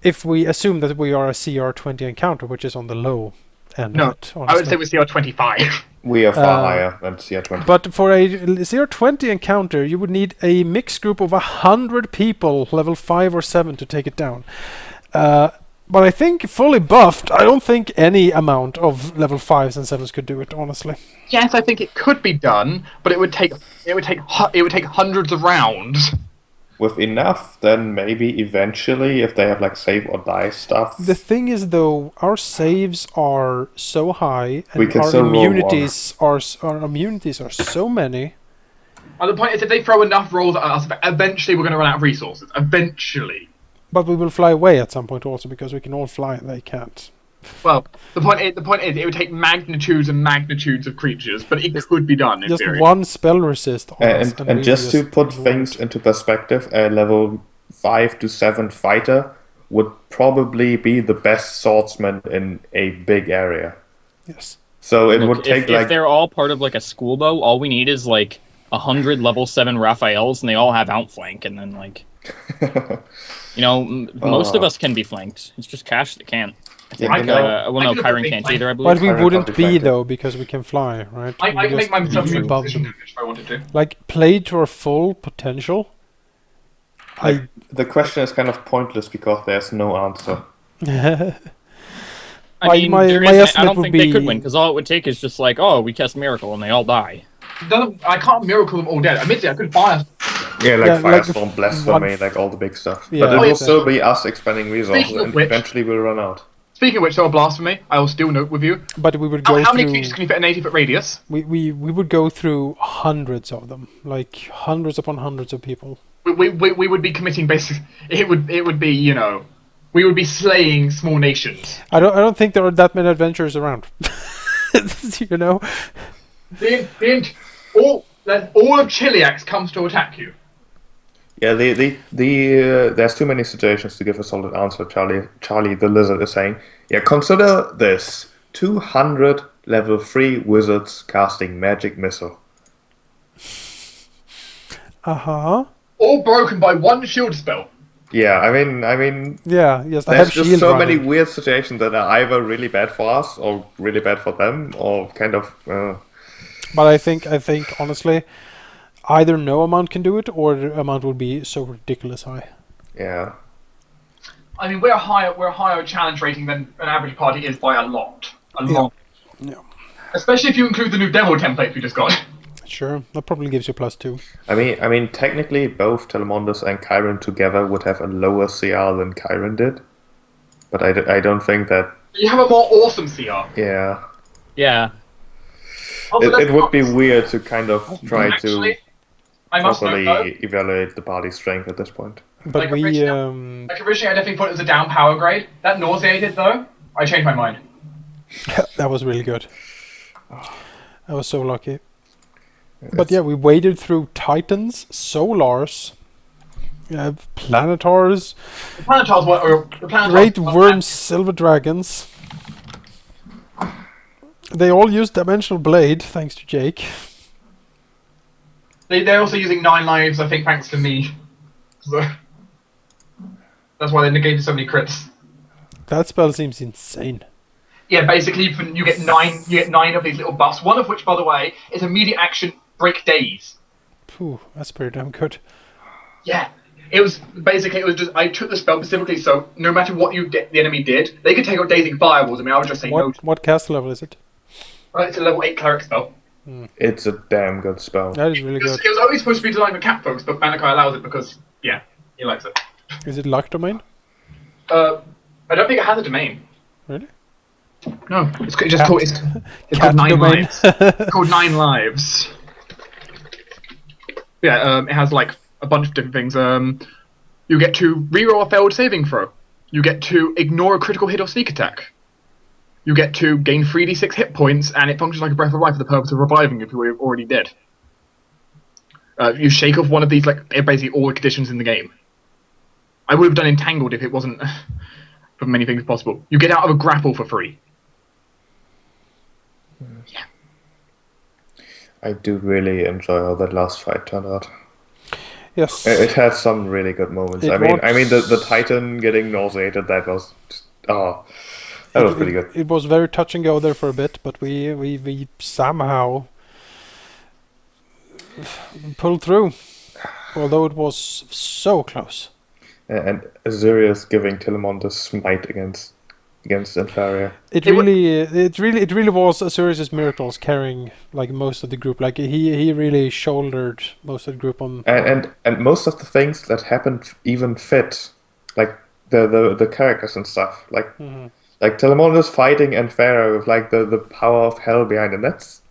if we assume that we are a CR20 encounter, which is on the low end of it, I would honestly. say we see our 25. We are far higher than CR20. But for a CR20 encounter, you would need a mixed group of 100 people, level 5 or 7, to take it down. But I think fully buffed, I don't think any amount of level 5s and 7s could do it, honestly. Yes, I think it could be done, but it would take hundreds of rounds. With enough, then maybe eventually, if they have like save or die stuff. The thing is, though, our saves are so high, and We can our still roll immunities are so many. And the point is, if they throw enough rolls at us, eventually we're going to run out of resources. Eventually. But we will fly away at some point also, because we can all fly and they can't. Well, the point is, it would take magnitudes and magnitudes of creatures, but it could be done in Just theory. one spell resist on us, And we just to put roll things it. into perspective, a level 5 to 7 fighter would probably be the best swordsman in a big area. Yes. So it Look, would take if they're all part of like a school bow, all we need is like 100 level 7 Raphaels, and they all have outflank, and then like, most of us can be flanked. It's just Kash that can't. I think. I can Cairen be can't flanked. either, I believe. But we Cairen wouldn't can't be, be flanked. though, because we can fly, right? I We can make just myself be into above position them. damage if I wanted to. Like, play to our full potential. The question is kind of pointless because there's no answer. I mean, my there isn't- I estimate don't would think they could be- win, because all it would take is just like, oh, we cast Miracle, and they all die. I can't miracle them all dead. Admittedly, I could fire. Yeah, like Yeah, like Firestorm, one- Blasphemy, like all the big stuff. Yeah, But it will exactly. still be us expending resources, Speaking of and which- eventually we'll run out. Speaking of which, so a blasphemy, I will still note with you. But we would go How many through... creatures can you fit in an 80-foot radius? We would go through hundreds of them. Like, hundreds upon hundreds of people. We would be committing basic. It would be, we would be slaying small nations. I don't think there are that many adventurers around. You know? all of Chiliax comes to attack you. Yeah, there's too many situations to give a solid answer. Charlie the Lizard is saying, yeah, consider this: 200 level 3 wizards casting magic missile. All broken by one shield spell. Yeah, I mean, Yeah, yes, I there's have just shield so running. many weird situations that are either really bad for us or really bad for them, or kind of. But I think honestly, either no amount can do it, or the amount will be so ridiculous high. Yeah. I mean, we're a higher challenge rating than an average party is by a lot. Yeah. Especially if you include the new devil template we just got. Sure, that probably gives you +2. I mean, technically, both Telemondas and Cairen together would have a lower CR than Cairen did, but I don't think that. You have a more awesome CR. Yeah. Yeah. It would be weird to kind of try Actually, to I must note, properly though, evaluate the party's strength at this point. But Like we originally, I definitely thought it was a down power grade. That nauseated, though. I changed my mind. that was really good. I was so lucky. But yeah, we waded through Titans, Solars, Planetars, The Planetars were... Great Worms, Silver Dragons. They all use Dimensional Blade, thanks to Jake. They're also using 9 lives, I think, thanks to me. So, that's why they negated so many crits. That spell seems insane. Yeah, basically, you get 9 of these little buffs. One of which, by the way, is immediate action break days. Phew, that's pretty damn good. Yeah. It was just I took the spell specifically so no matter what the enemy did, they could take out dazing fireballs. I mean, I would just say no. What caster level is it? Right, it's a level 8 cleric spell. It's a damn good spell. That is really good. It was only supposed to be designed for cat folks, but Manaki allows it because, yeah, he likes it. Is it luck domain? I don't think it has a domain. Really? No, it's called 9 domain. lives. It's called 9 lives. Yeah, it has like a bunch of different things. You get to reroll a failed saving throw. You get to ignore a critical hit or sneak attack. You get to gain 3d6 hit points, and it functions like a breath of life for the purpose of reviving you if you were already dead. You shake off one of these, like, basically all the conditions in the game. I would have done Entangled if it wasn't for many things possible. You get out of a grapple for free. Yeah. I do really enjoy how that last fight turned out. Yes. It had some really good moments. I mean, the Titan getting nauseated, that was that was pretty good. It was very touch and go there for a bit, but we somehow pulled through, although it was so close. And Azureus giving Tilemon the smite against Infaria. It really was Azureus' miracles carrying like most of the group. Like he really shouldered most of the group on. And most of the things that happened even fit, like the characters and stuff. Like like Telemon is fighting Infaria with like the power of hell behind him. That's.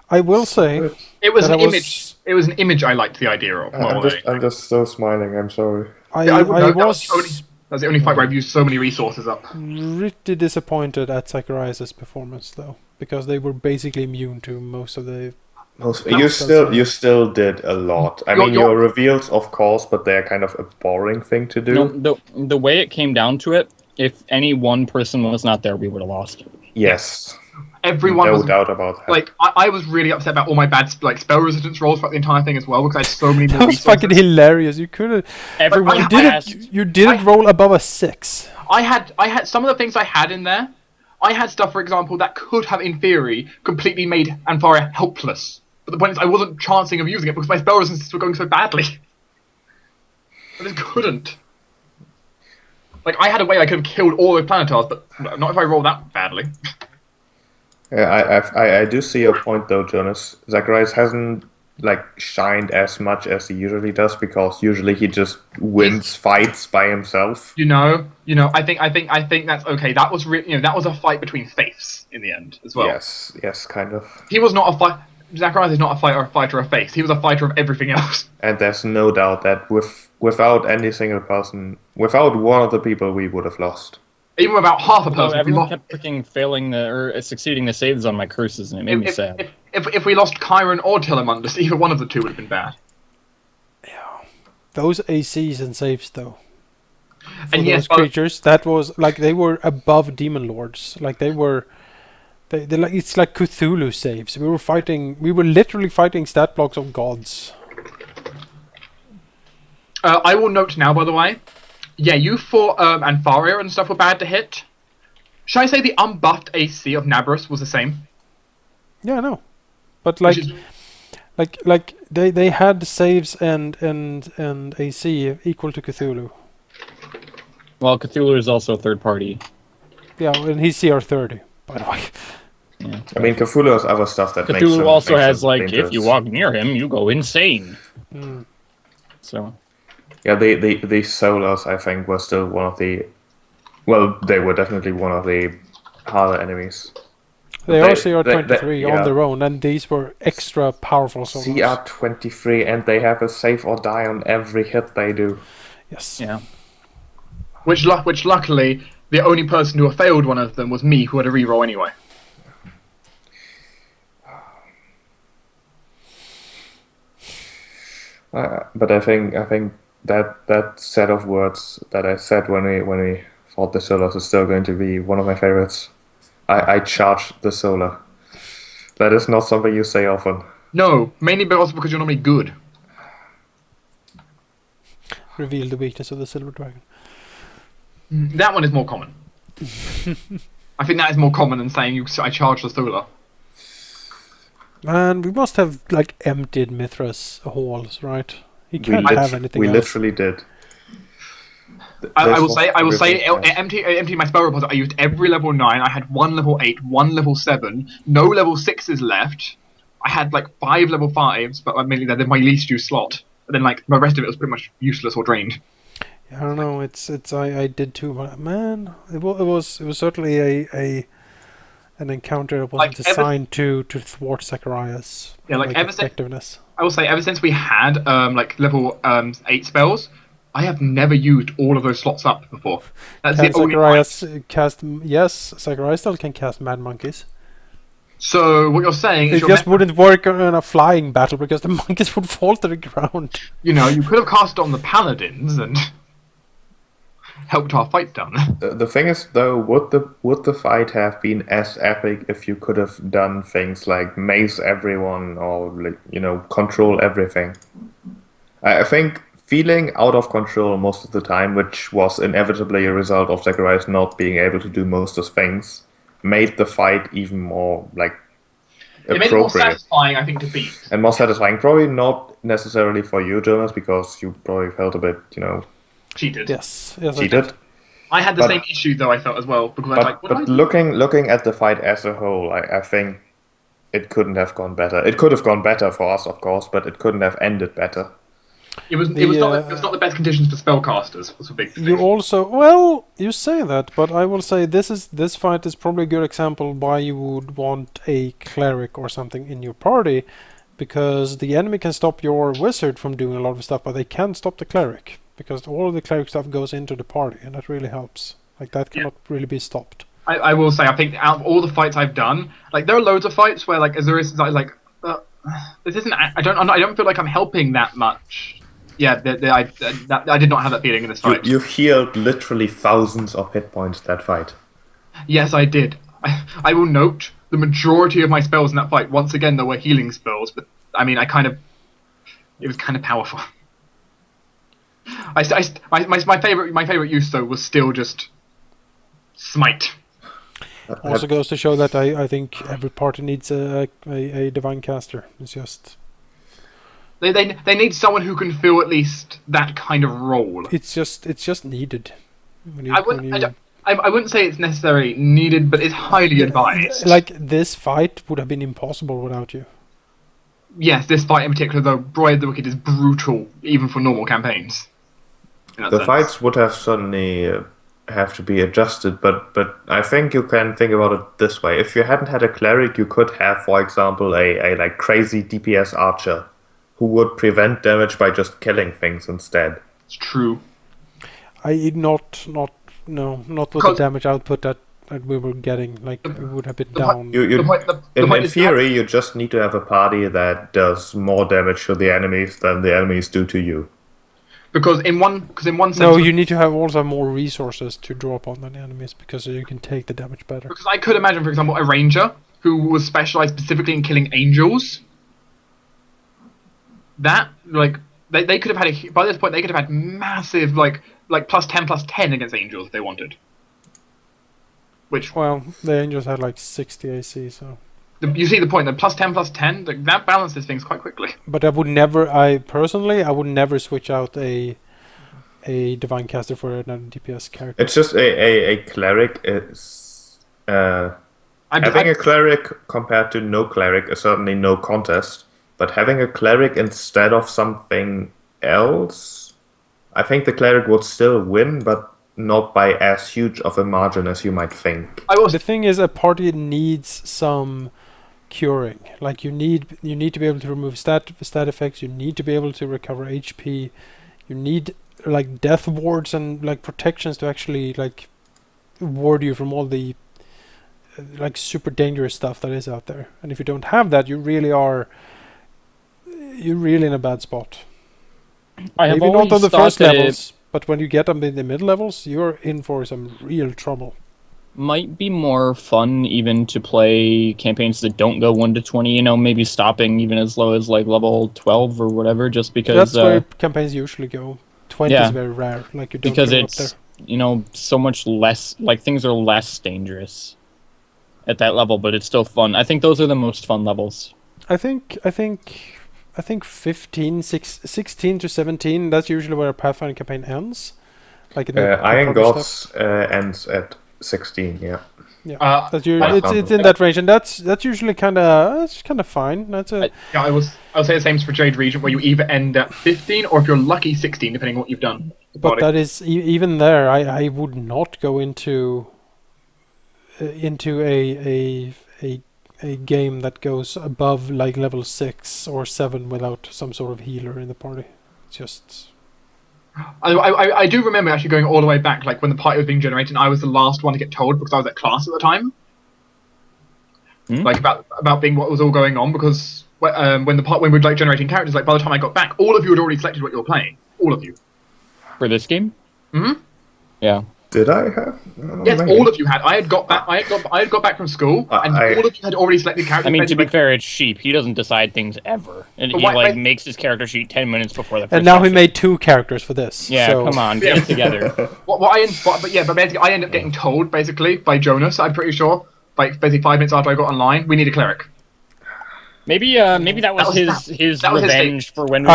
I will say it was an image. It was an image I liked the idea of. I'm just so smiling. I'm sorry. That's the only fight where I've used so many resources up. Pretty disappointed at Zacharias' performance though, because they were basically immune to most of the. You still did a lot. I mean, your reveals, of course, but they're kind of a boring thing to do. No, the way it came down to it, if any one person was not there, we would have lost. Yes. Everyone no doubt about that. Like, I was really upset about all my bad spell resistance rolls throughout the entire thing as well, because I had so many more That was fucking hilarious. You could have. Everyone You didn't roll above a 6. I had some of the things I had in there. I had stuff, for example, that could have, in theory, completely made Anfaria helpless. But the point is, I wasn't chancing of using it because my spell resistances were going so badly. I just couldn't. Like, I had a way I could have killed all the Planetars, but not if I roll that badly. Yeah, I do see your point though, Jonas. Zacharias hasn't like shined as much as he usually does because usually he just wins fights by himself. You know, I think that's okay. That was that was a fight between faiths in the end as well. Yes, kind of. He was not a fight. Zacharias is not a fighter of faiths. He was a fighter of everything else. And there's no doubt that without any single person, without one of the people, we would have lost. Even without half a person. Everyone kept freaking failing or succeeding the saves on my curses, and it made me sad. if we lost Cairen or Telemundus, either one of the two would have been bad. Those ACs and saves, though. For And those yes, creatures, that was like they were above demon lords. Like they were, they like it's like Cthulhu saves. We were literally fighting stat blocks of gods. I will note now, by the way. Yeah, you fought Anfaria and stuff were bad to hit. Should I say the unbuffed AC of Nabrus was the same? Yeah, I know, but like. Which is- Like they had saves and AC equal to Cthulhu. Well, Cthulhu is also third party. Yeah, and he's CR 30, by the way. Yeah. I mean, Cthulhu has other stuff that makes Cthulhu him, also makes has him like, if dangerous. you walk near him, you go insane. Mm. So Yeah, the Solars, I think, were still one of the... Well, they were definitely one of the harder enemies. They are CR 23 yeah. on their own, and these were extra powerful solos. CR 23, and they have a save or die on every hit they do. Yes. yeah. Which luckily, the only person who failed one of them was me, who had a reroll anyway. But I think that set of words that I said when we fought the Solars is still going to be one of my favorites. I charged the Solar. That is not something you say often. No, mainly also because you're normally good. Reveal the weakness of the Silver Dragon. That one is more common. I think that is more common than saying I charged the Solar. Man, we must have like emptied Mithras halls, right? He can't have anything We else. literally did. I will say, everything. empty my spell repository. I used every level 9. I had 1 level 8, 1 level 7, no level 6s left. I had like 5 level 5s, but mainly they're my least used slot. But then like the rest of it was pretty much useless or drained. I don't know. I did too, but man, it was certainly an encounter that wasn't Like, designed to thwart Zacharias. Yeah, like, ever since- effectiveness. I will say, ever since we had like level 8 spells, I have never used all of those slots up before. That's Can the only Zacharias cast? Yes, Zacharias still can cast Mad Monkeys. So what you're saying is It just wouldn't work in a flying battle because the monkeys would fall to the ground. you could have cast it on the paladins and helped our fight down there. The thing is, though, would the fight have been as epic if you could have done things like mace everyone or like, control everything? I think feeling out of control most of the time, which was inevitably a result of Zacharias not being able to do most of things, made the fight even more like It made it more appropriate satisfying, I think, to beat. and more satisfying. Probably not necessarily for you, Jonas, because you probably felt a bit, Cheated. Yes, I cheated. I had the But- same issue though. I felt as well because I was like, what But do I do? looking at the fight as a whole, I think it couldn't have gone better. It could have gone better for us, of course, but it couldn't have ended better. It was The, not the best conditions for spellcasters. Was a big thing. You also, well, you say that, but I will say this fight is probably a good example why you would want a cleric or something in your party, because the enemy can stop your wizard from doing a lot of stuff, but they can't stop the cleric because all of the cleric stuff goes into the party, and that really helps. Like that cannot really be stopped. I will say, I think out of all the fights I've done, like there are loads of fights where like Azureus is like, this isn't. I don't feel like I'm helping that much. Yeah, I did not have that feeling in this fight. You healed literally thousands of hit points that fight. Yes, I did. I will note the majority of my spells in that fight. Once again, there were healing spells, but I mean, it was kind of powerful. My favorite use though was still just smite. Also goes to show that I think every party needs a divine caster. It's just They need someone who can fill at least that kind of role. it's just needed. When I wouldn't say it's necessarily needed, but it's highly advised. Like this fight would have been impossible without you. Yes, this fight in particular, though, Bride of the Wicked is brutal, even for normal campaigns. In that The sense. fights would have suddenly have to be adjusted, but I think you can think about it this way. If you hadn't had a cleric, you could have, for example, a like crazy DPS archer who would prevent damage by just killing things instead. It's true. Not with the Because- damage output that that we were getting. Like we would have been The down. point In theory, you just need to have a party that does more damage to the enemies than the enemies do to you. Because in one sense, No, you need to have also more resources to drop on the enemies because you can take the damage better. because I could imagine, for example, a ranger who was specialized specifically in killing angels. That they could have had by this point they could have had massive like +10/+10 against angels if they wanted. Which Well, the angels had like 60 AC, so. you see the point, the +10/+10 that balances things quite quickly. But I would never. I would never switch out a divine caster for another DPS character. It's just a cleric is having a cleric compared to no cleric is certainly no contest. But having a cleric instead of something else, I think the cleric would still win, but not by as huge of a margin as you might think. The thing is, a party needs some curing. Like you need to be able to remove stat effects. You need to be able to recover HP. You need like death wards and like protections to actually like ward you from all the like super dangerous stuff that is out there. And if you don't have that, you're really in a bad spot. I have Maybe not always on the thought first that levels, but when you get them in the mid levels, you're in for some real trouble. might be more fun even to play campaigns that don't go 1 to 20, maybe stopping even as low as like level 12 or whatever, just because That's where campaigns usually go. 20 yeah. is very rare. Like you don't because go up there. it's so much less, like things are less dangerous at that level, but it's still fun. I think those are the most fun levels. I think 16 to 17. That's usually where a Pathfinder campaign ends. Like in the Iron published Gods stuff. ends at 16. Yeah. Yeah, it's sounds in that range, and that's usually kind of fine. That's a I'll say the same for Jade Regent, where you either end at 15 or if you're lucky 16, depending on what you've done. but that is even there. I would not go into a game that goes above like level 6 or 7 without some sort of healer in the party. It's just. I do remember actually going all the way back, like when the party was being generated, and I was the last one to get told because I was at class at the time. Like about being what was all going on, because when we were like generating characters, like by the time I got back, all of you had already selected what you were playing. All of you. For this game? Mm-hmm. Yeah. Did I have? Yes, maybe. all of you had. I had got back from school, and all of you had already selected characters. I mean, to be fair, it's Sheep. He doesn't decide things ever, and he makes his character sheet 10 minutes before the first. And now he session. made 2 characters for this. Yeah, so. come on, get it together. But basically, I ended up getting told basically by Jonas. I'm pretty sure, like basically 5 minutes after I got online, we need a clerik. Maybe that was his revenge for when we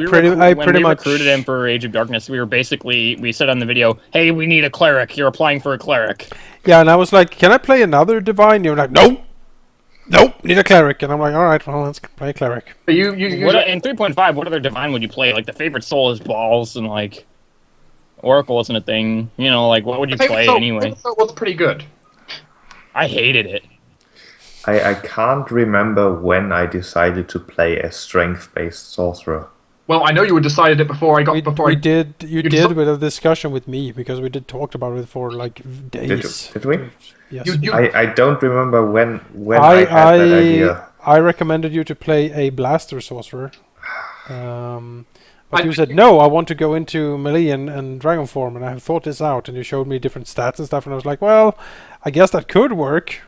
pretty much recruited him for Age of Darkness. We said on the video, "Hey, we need a cleric. You're applying for a cleric." Yeah, and I was like, "Can I play another divine?" You're like, "Nope, need a cleric." And I'm like, "All right, well, let's play a cleric." But you in 3.5, what other divine would you play? Like the favorite soul is balls, and like Oracle isn't a thing. Like what would you play anyway? It was pretty good. I hated it. I can't remember when I decided to play a strength-based sorcerer. Well, I know you had decided it before I got. You did with a discussion with me because we did talked about it for like days. Did we? Yes. I don't remember when I had that idea. I recommended you to play a blaster sorcerer. But you said no. I want to go into melee and dragon form, and I have thought this out. And you showed me different stats and stuff, and I was like, well, I guess that could work.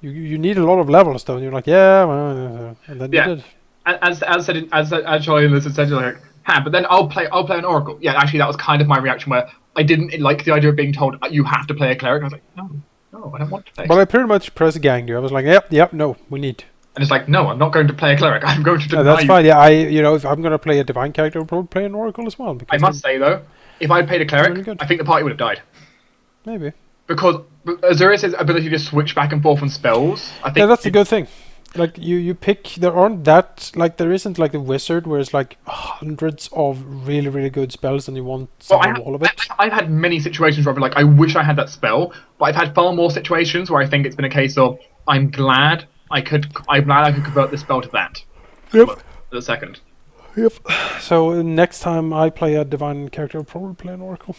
You need a lot of levels though, and you're like, yeah, well, and then you did. As Charlie and Liz had said, you're like, but then I'll play an Oracle. Yeah, actually, that was kind of my reaction where I didn't like the idea of being told you have to play a cleric. I was like, no, I don't want to play. But I pretty much press ganged you. I was like, yep, no, we need. And it's like, no, I'm not going to play a cleric. I'm going to deny that's you. fine. Yeah, if I'm going to play a divine character, I'll probably play an Oracle as well. I must say though, if I had played a cleric, really I think the party would have died. Maybe. Because Azureus' ability to switch back and forth on spells, I think. Yeah, that's a good thing. Like you pick, there aren't that like there isn't like the wizard where it's like hundreds of really really good spells and you want all of it. I've had many situations where I've been like, I wish I had that spell, but I've had far more situations where I think it's been a case of I'm glad I could convert this spell to that. Yep. The second. Yep. So next time I play a divine character, I'll probably play an Oracle.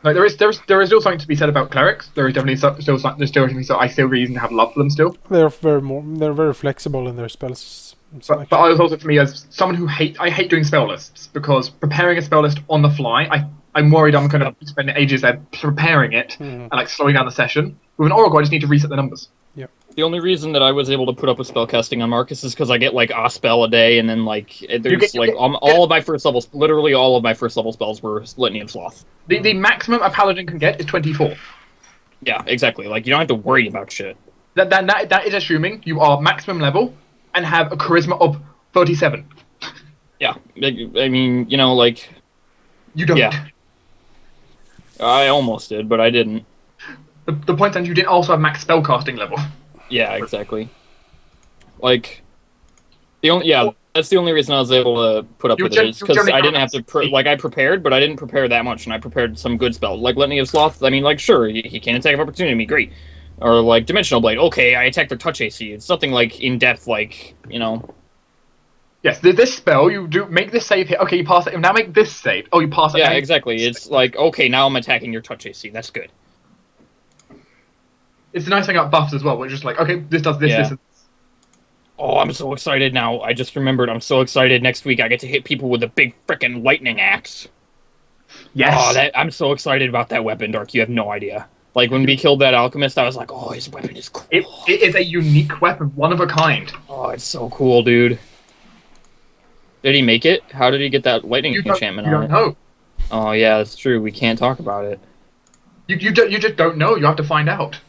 Like there is still something to be said about clerics. There is definitely still something. So I still reason to have love for them still. They're very flexible in their spells. But I was also, for me, as someone who I hate doing spell lists, because preparing a spell list on the fly, I'm worried I'm going to spend ages there preparing it and like slowing down the session. With an Oracle, I just need to reset the numbers. Yeah. The only reason that I was able to put up with spellcasting on Markas is because I get like a spell a day, and then like there's all of my first levels, literally all of my first level spells were Litany of Sloth. The maximum a paladin can get is 24. Yeah, exactly. Like you don't have to worry about shit. That is assuming you are maximum level and have a charisma of 37. Yeah, I mean, you know, like you don't. Yeah. I almost did, but I didn't. The point is, you didn't also have max spellcasting level. Yeah, exactly. Like, that's the only reason I was able to put up with it, is because I didn't have to, I prepared, but I didn't prepare that much, and I prepared some good spells. Like Litany of Sloth, I mean, like, sure, he can't attack of opportunity me, great. Or, like, Dimensional Blade, okay, I attack their touch AC. It's something, like, in-depth, like, you know. Yes, this spell, you do make this save here. Okay, you pass it, now make this save. Oh, you pass it. Yeah, exactly. It's like, okay, now I'm attacking your touch AC. That's good. It's the nice thing about buffs as well, which is like, okay, this does this, this, and this. Oh, I'm so excited now. I just remembered, I'm so excited. Next week I get to hit people with a big frickin' lightning axe. Yes. Oh, I'm so excited about that weapon, Dark. You have no idea. Like, when we killed that Alchemist, I was like, oh, his weapon is cool. It is a unique weapon, one of a kind. Oh, it's so cool, dude. Did he make it? How did he get that lightning enchantment on it? You don't know. Oh, yeah, that's true. We can't talk about it. You just don't know. You have to find out.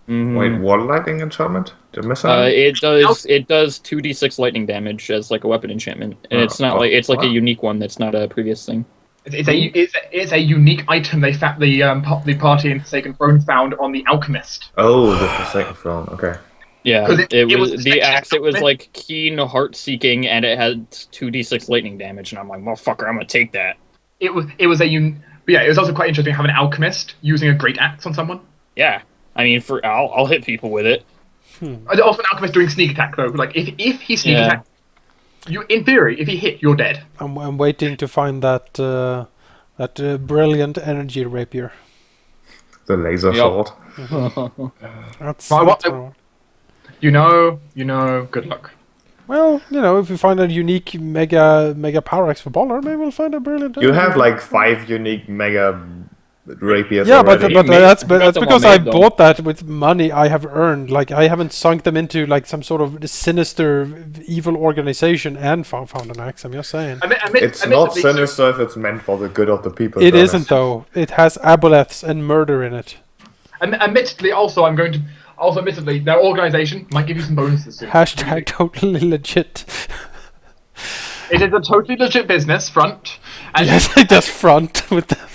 Mm-hmm. Wait, what lightning enchantment? Did I miss out? It does 2d6 lightning damage as like a weapon enchantment, and it's not like it's like a unique one that's not a previous thing. It's a unique item the party in Forsaken Throne found on the Alchemist. Oh, the Forsaken Throne. Okay. Yeah, 'Cause it was the axe. It was like keen heart seeking, and it had 2d6 lightning damage, and I'm like, motherfucker, I'm gonna take that. It was it was also quite interesting having an Alchemist using a great axe on someone. Yeah. I mean, I'll hit people with it. Also, an Alchemist doing sneak attack though. Like if he sneak attack, you in theory, if he hit, you're dead. I'm waiting to find that brilliant energy rapier. The laser sword. That's you know. Good luck. Well, you know, if we find a unique mega power axe for Baller, maybe we'll find a brilliant. You have like 5 unique mega rapiers. Yeah, already. but that's because I bought that with money I have earned. Like I haven't sunk them into like some sort of sinister evil organization and found an axe. I'm just saying. It's not sinister if it's meant for the good of the people. It isn't though. It has aboleths and murder in it. Admittedly, admittedly, their organization might give you some bonuses soon. Hashtag totally legit. It is a totally legit business front. And yes, it does front with the.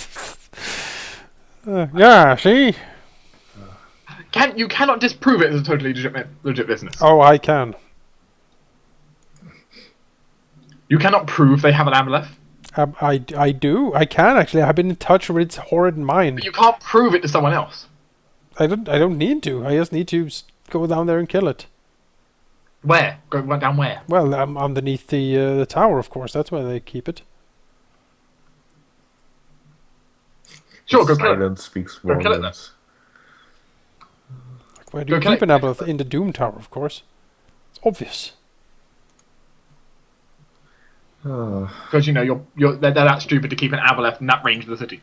Yeah, see? You cannot disprove it as a totally legit business. Oh, I can. You cannot prove they have an aboleth. I do. I can actually. I've been in touch with its horrid mind. But you can't prove it to someone else. I don't need to. I just need to go down there and kill it. Where? Go down where? Well, I'm underneath the tower, of course. That's where they keep it. Sure, go kill it. Silence speaks Go kill it then. volumes. Like, where do you keep an aboleth? In the Doom Tower, of course. It's obvious. Because they're that stupid to keep an aboleth in that range of the city.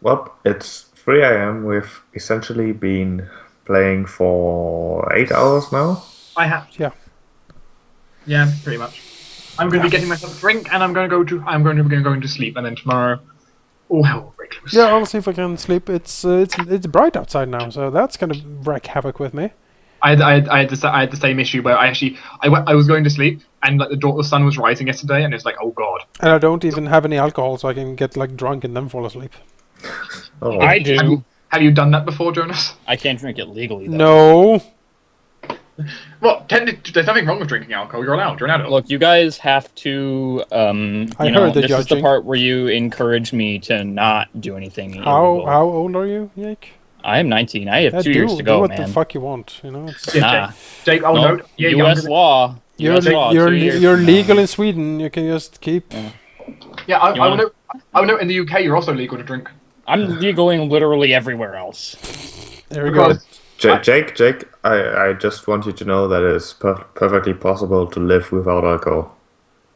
Well, it's 3 AM. We've essentially been playing for 8 hours now. I have. Yeah. Yeah, pretty much. I'm going to be getting myself a drink, and I'm going to go to sleep, and then tomorrow, all hell will break loose. Yeah, I'll see if I can sleep. It's bright outside now, so that's gonna wreak havoc with me. I had the same issue where I was going to sleep, and like the sun was rising yesterday, and it's like, oh god. And I don't even have any alcohol, so I can get like drunk and then fall asleep. Oh. I do. Have you done that before, Jonas? I can't drink it legally, though. No. Well, there's nothing wrong with drinking alcohol. You're allowed. You're an adult. Look, you guys have to. I heard the this is the judging. part where you encourage me to not do anything. How illegal. old are you, Jake? I am 19. I have 2 years to do go, what man. the fuck you want, you know. It's, Nah. Jake, I'll No, note. Yeah, U.S. law. you're US law, 2 years you're from legal now. in Sweden. You can just keep. Yeah. Yeah, You wanna- I know in the UK you're also legal to drink. I'm legaling literally everywhere else. There we go. Because Jake, I just want you to know that it's perfectly possible to live without alcohol.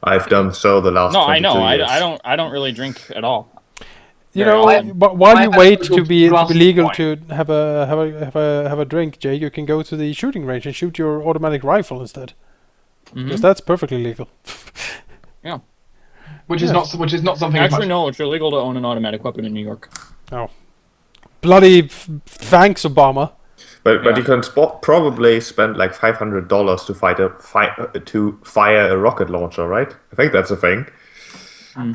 I've done so the last No, 22 I know. years. I don't really drink at all. You Very know, often. but while you I've had wait little to be glasses of legal wine. to have a drink, Jay, you can go to the shooting range and shoot your automatic rifle instead, because that's perfectly legal. Yeah. which is Yes. not something. as Actually, much. no. It's illegal to own an automatic weapon in New York. Oh, bloody thanks, Obama. But Yeah. you can probably spend like $500 to fire a rocket launcher, right? I think that's a thing.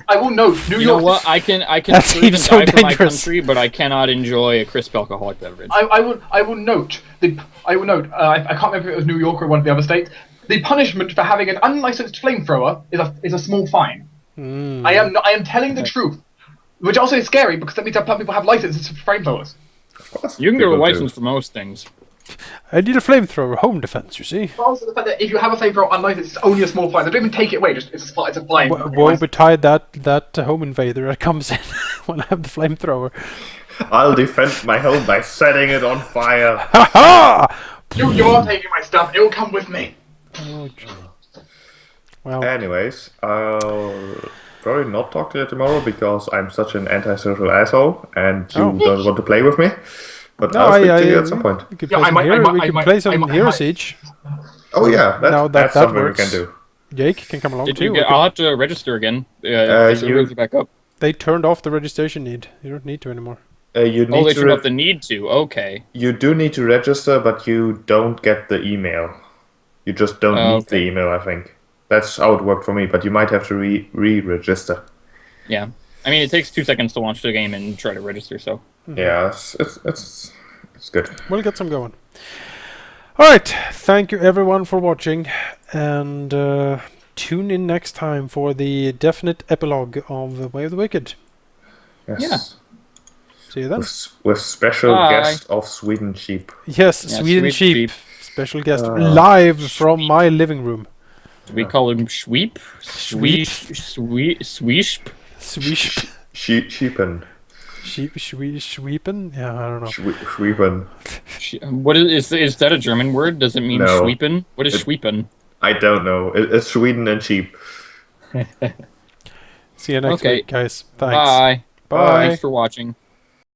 I will note, New You know York. what? I can That scream and seems so die for my dangerous. country, but I cannot enjoy a crisp alcoholic beverage. I will note. I can't remember if it was New York or one of the other states. The punishment for having an unlicensed flamethrower is a small fine. I am telling the truth, which also is scary because that means that people have licenses for flamethrowers. You can get a People do. license for most things. I need a flamethrower, home defense. You see. But also the fact that if you have a flamethrower unlicensed, it's only a small fine. They don't even take it away. It's a fine. Woe betide that home invader that comes in when I have the flamethrower. I'll defend my home by setting it on fire. Ha ha! You are taking my stuff. It will come with me. Oh, gee. Well, Anyways, I'll probably not talk to you tomorrow because I'm such an antisocial asshole and you Oh. don't want to play with me. But no, I'll speak to you at some point. We could Yeah, play I some might- I hero. might- We I could might- play some I might- Hero I might- Siege. Oh yeah, Now that's that something works. we can do. Jake can come along Did too. you We get? could- I'll have to register again. you- Servers are back up. They turned off the registration need. You don't need to anymore. You Oh, need they to turned off the need to. Okay. you do need to register, but you don't get the email. You just don't need the Okay. email, I think. That's how it worked for me, but you might have to re-register. Yeah. I mean, it takes 2 seconds to launch the game and try to register. So. Yeah, it's good. We'll get some going. Alright, thank you everyone for watching, and tune in next time for the definite epilogue of The Way of the Wicked. Yes. Yeah. See you then. With special Bye. guest of Sweden Sheep. Yes, Yeah, Sweden Sweden Sheep. Sheep. Special guest live from my living room. Do we call him Sweep? Sweep. Sweep? Sweep. Sheepen. Sweepen? Yeah, I don't know. Schweepen. What is that a German word? Does it mean No. sweepen? What is It- sweepen? I don't know. It's Sweden and sheep. See you next Okay. week, guys. Thanks. Bye. Bye. Thanks for watching.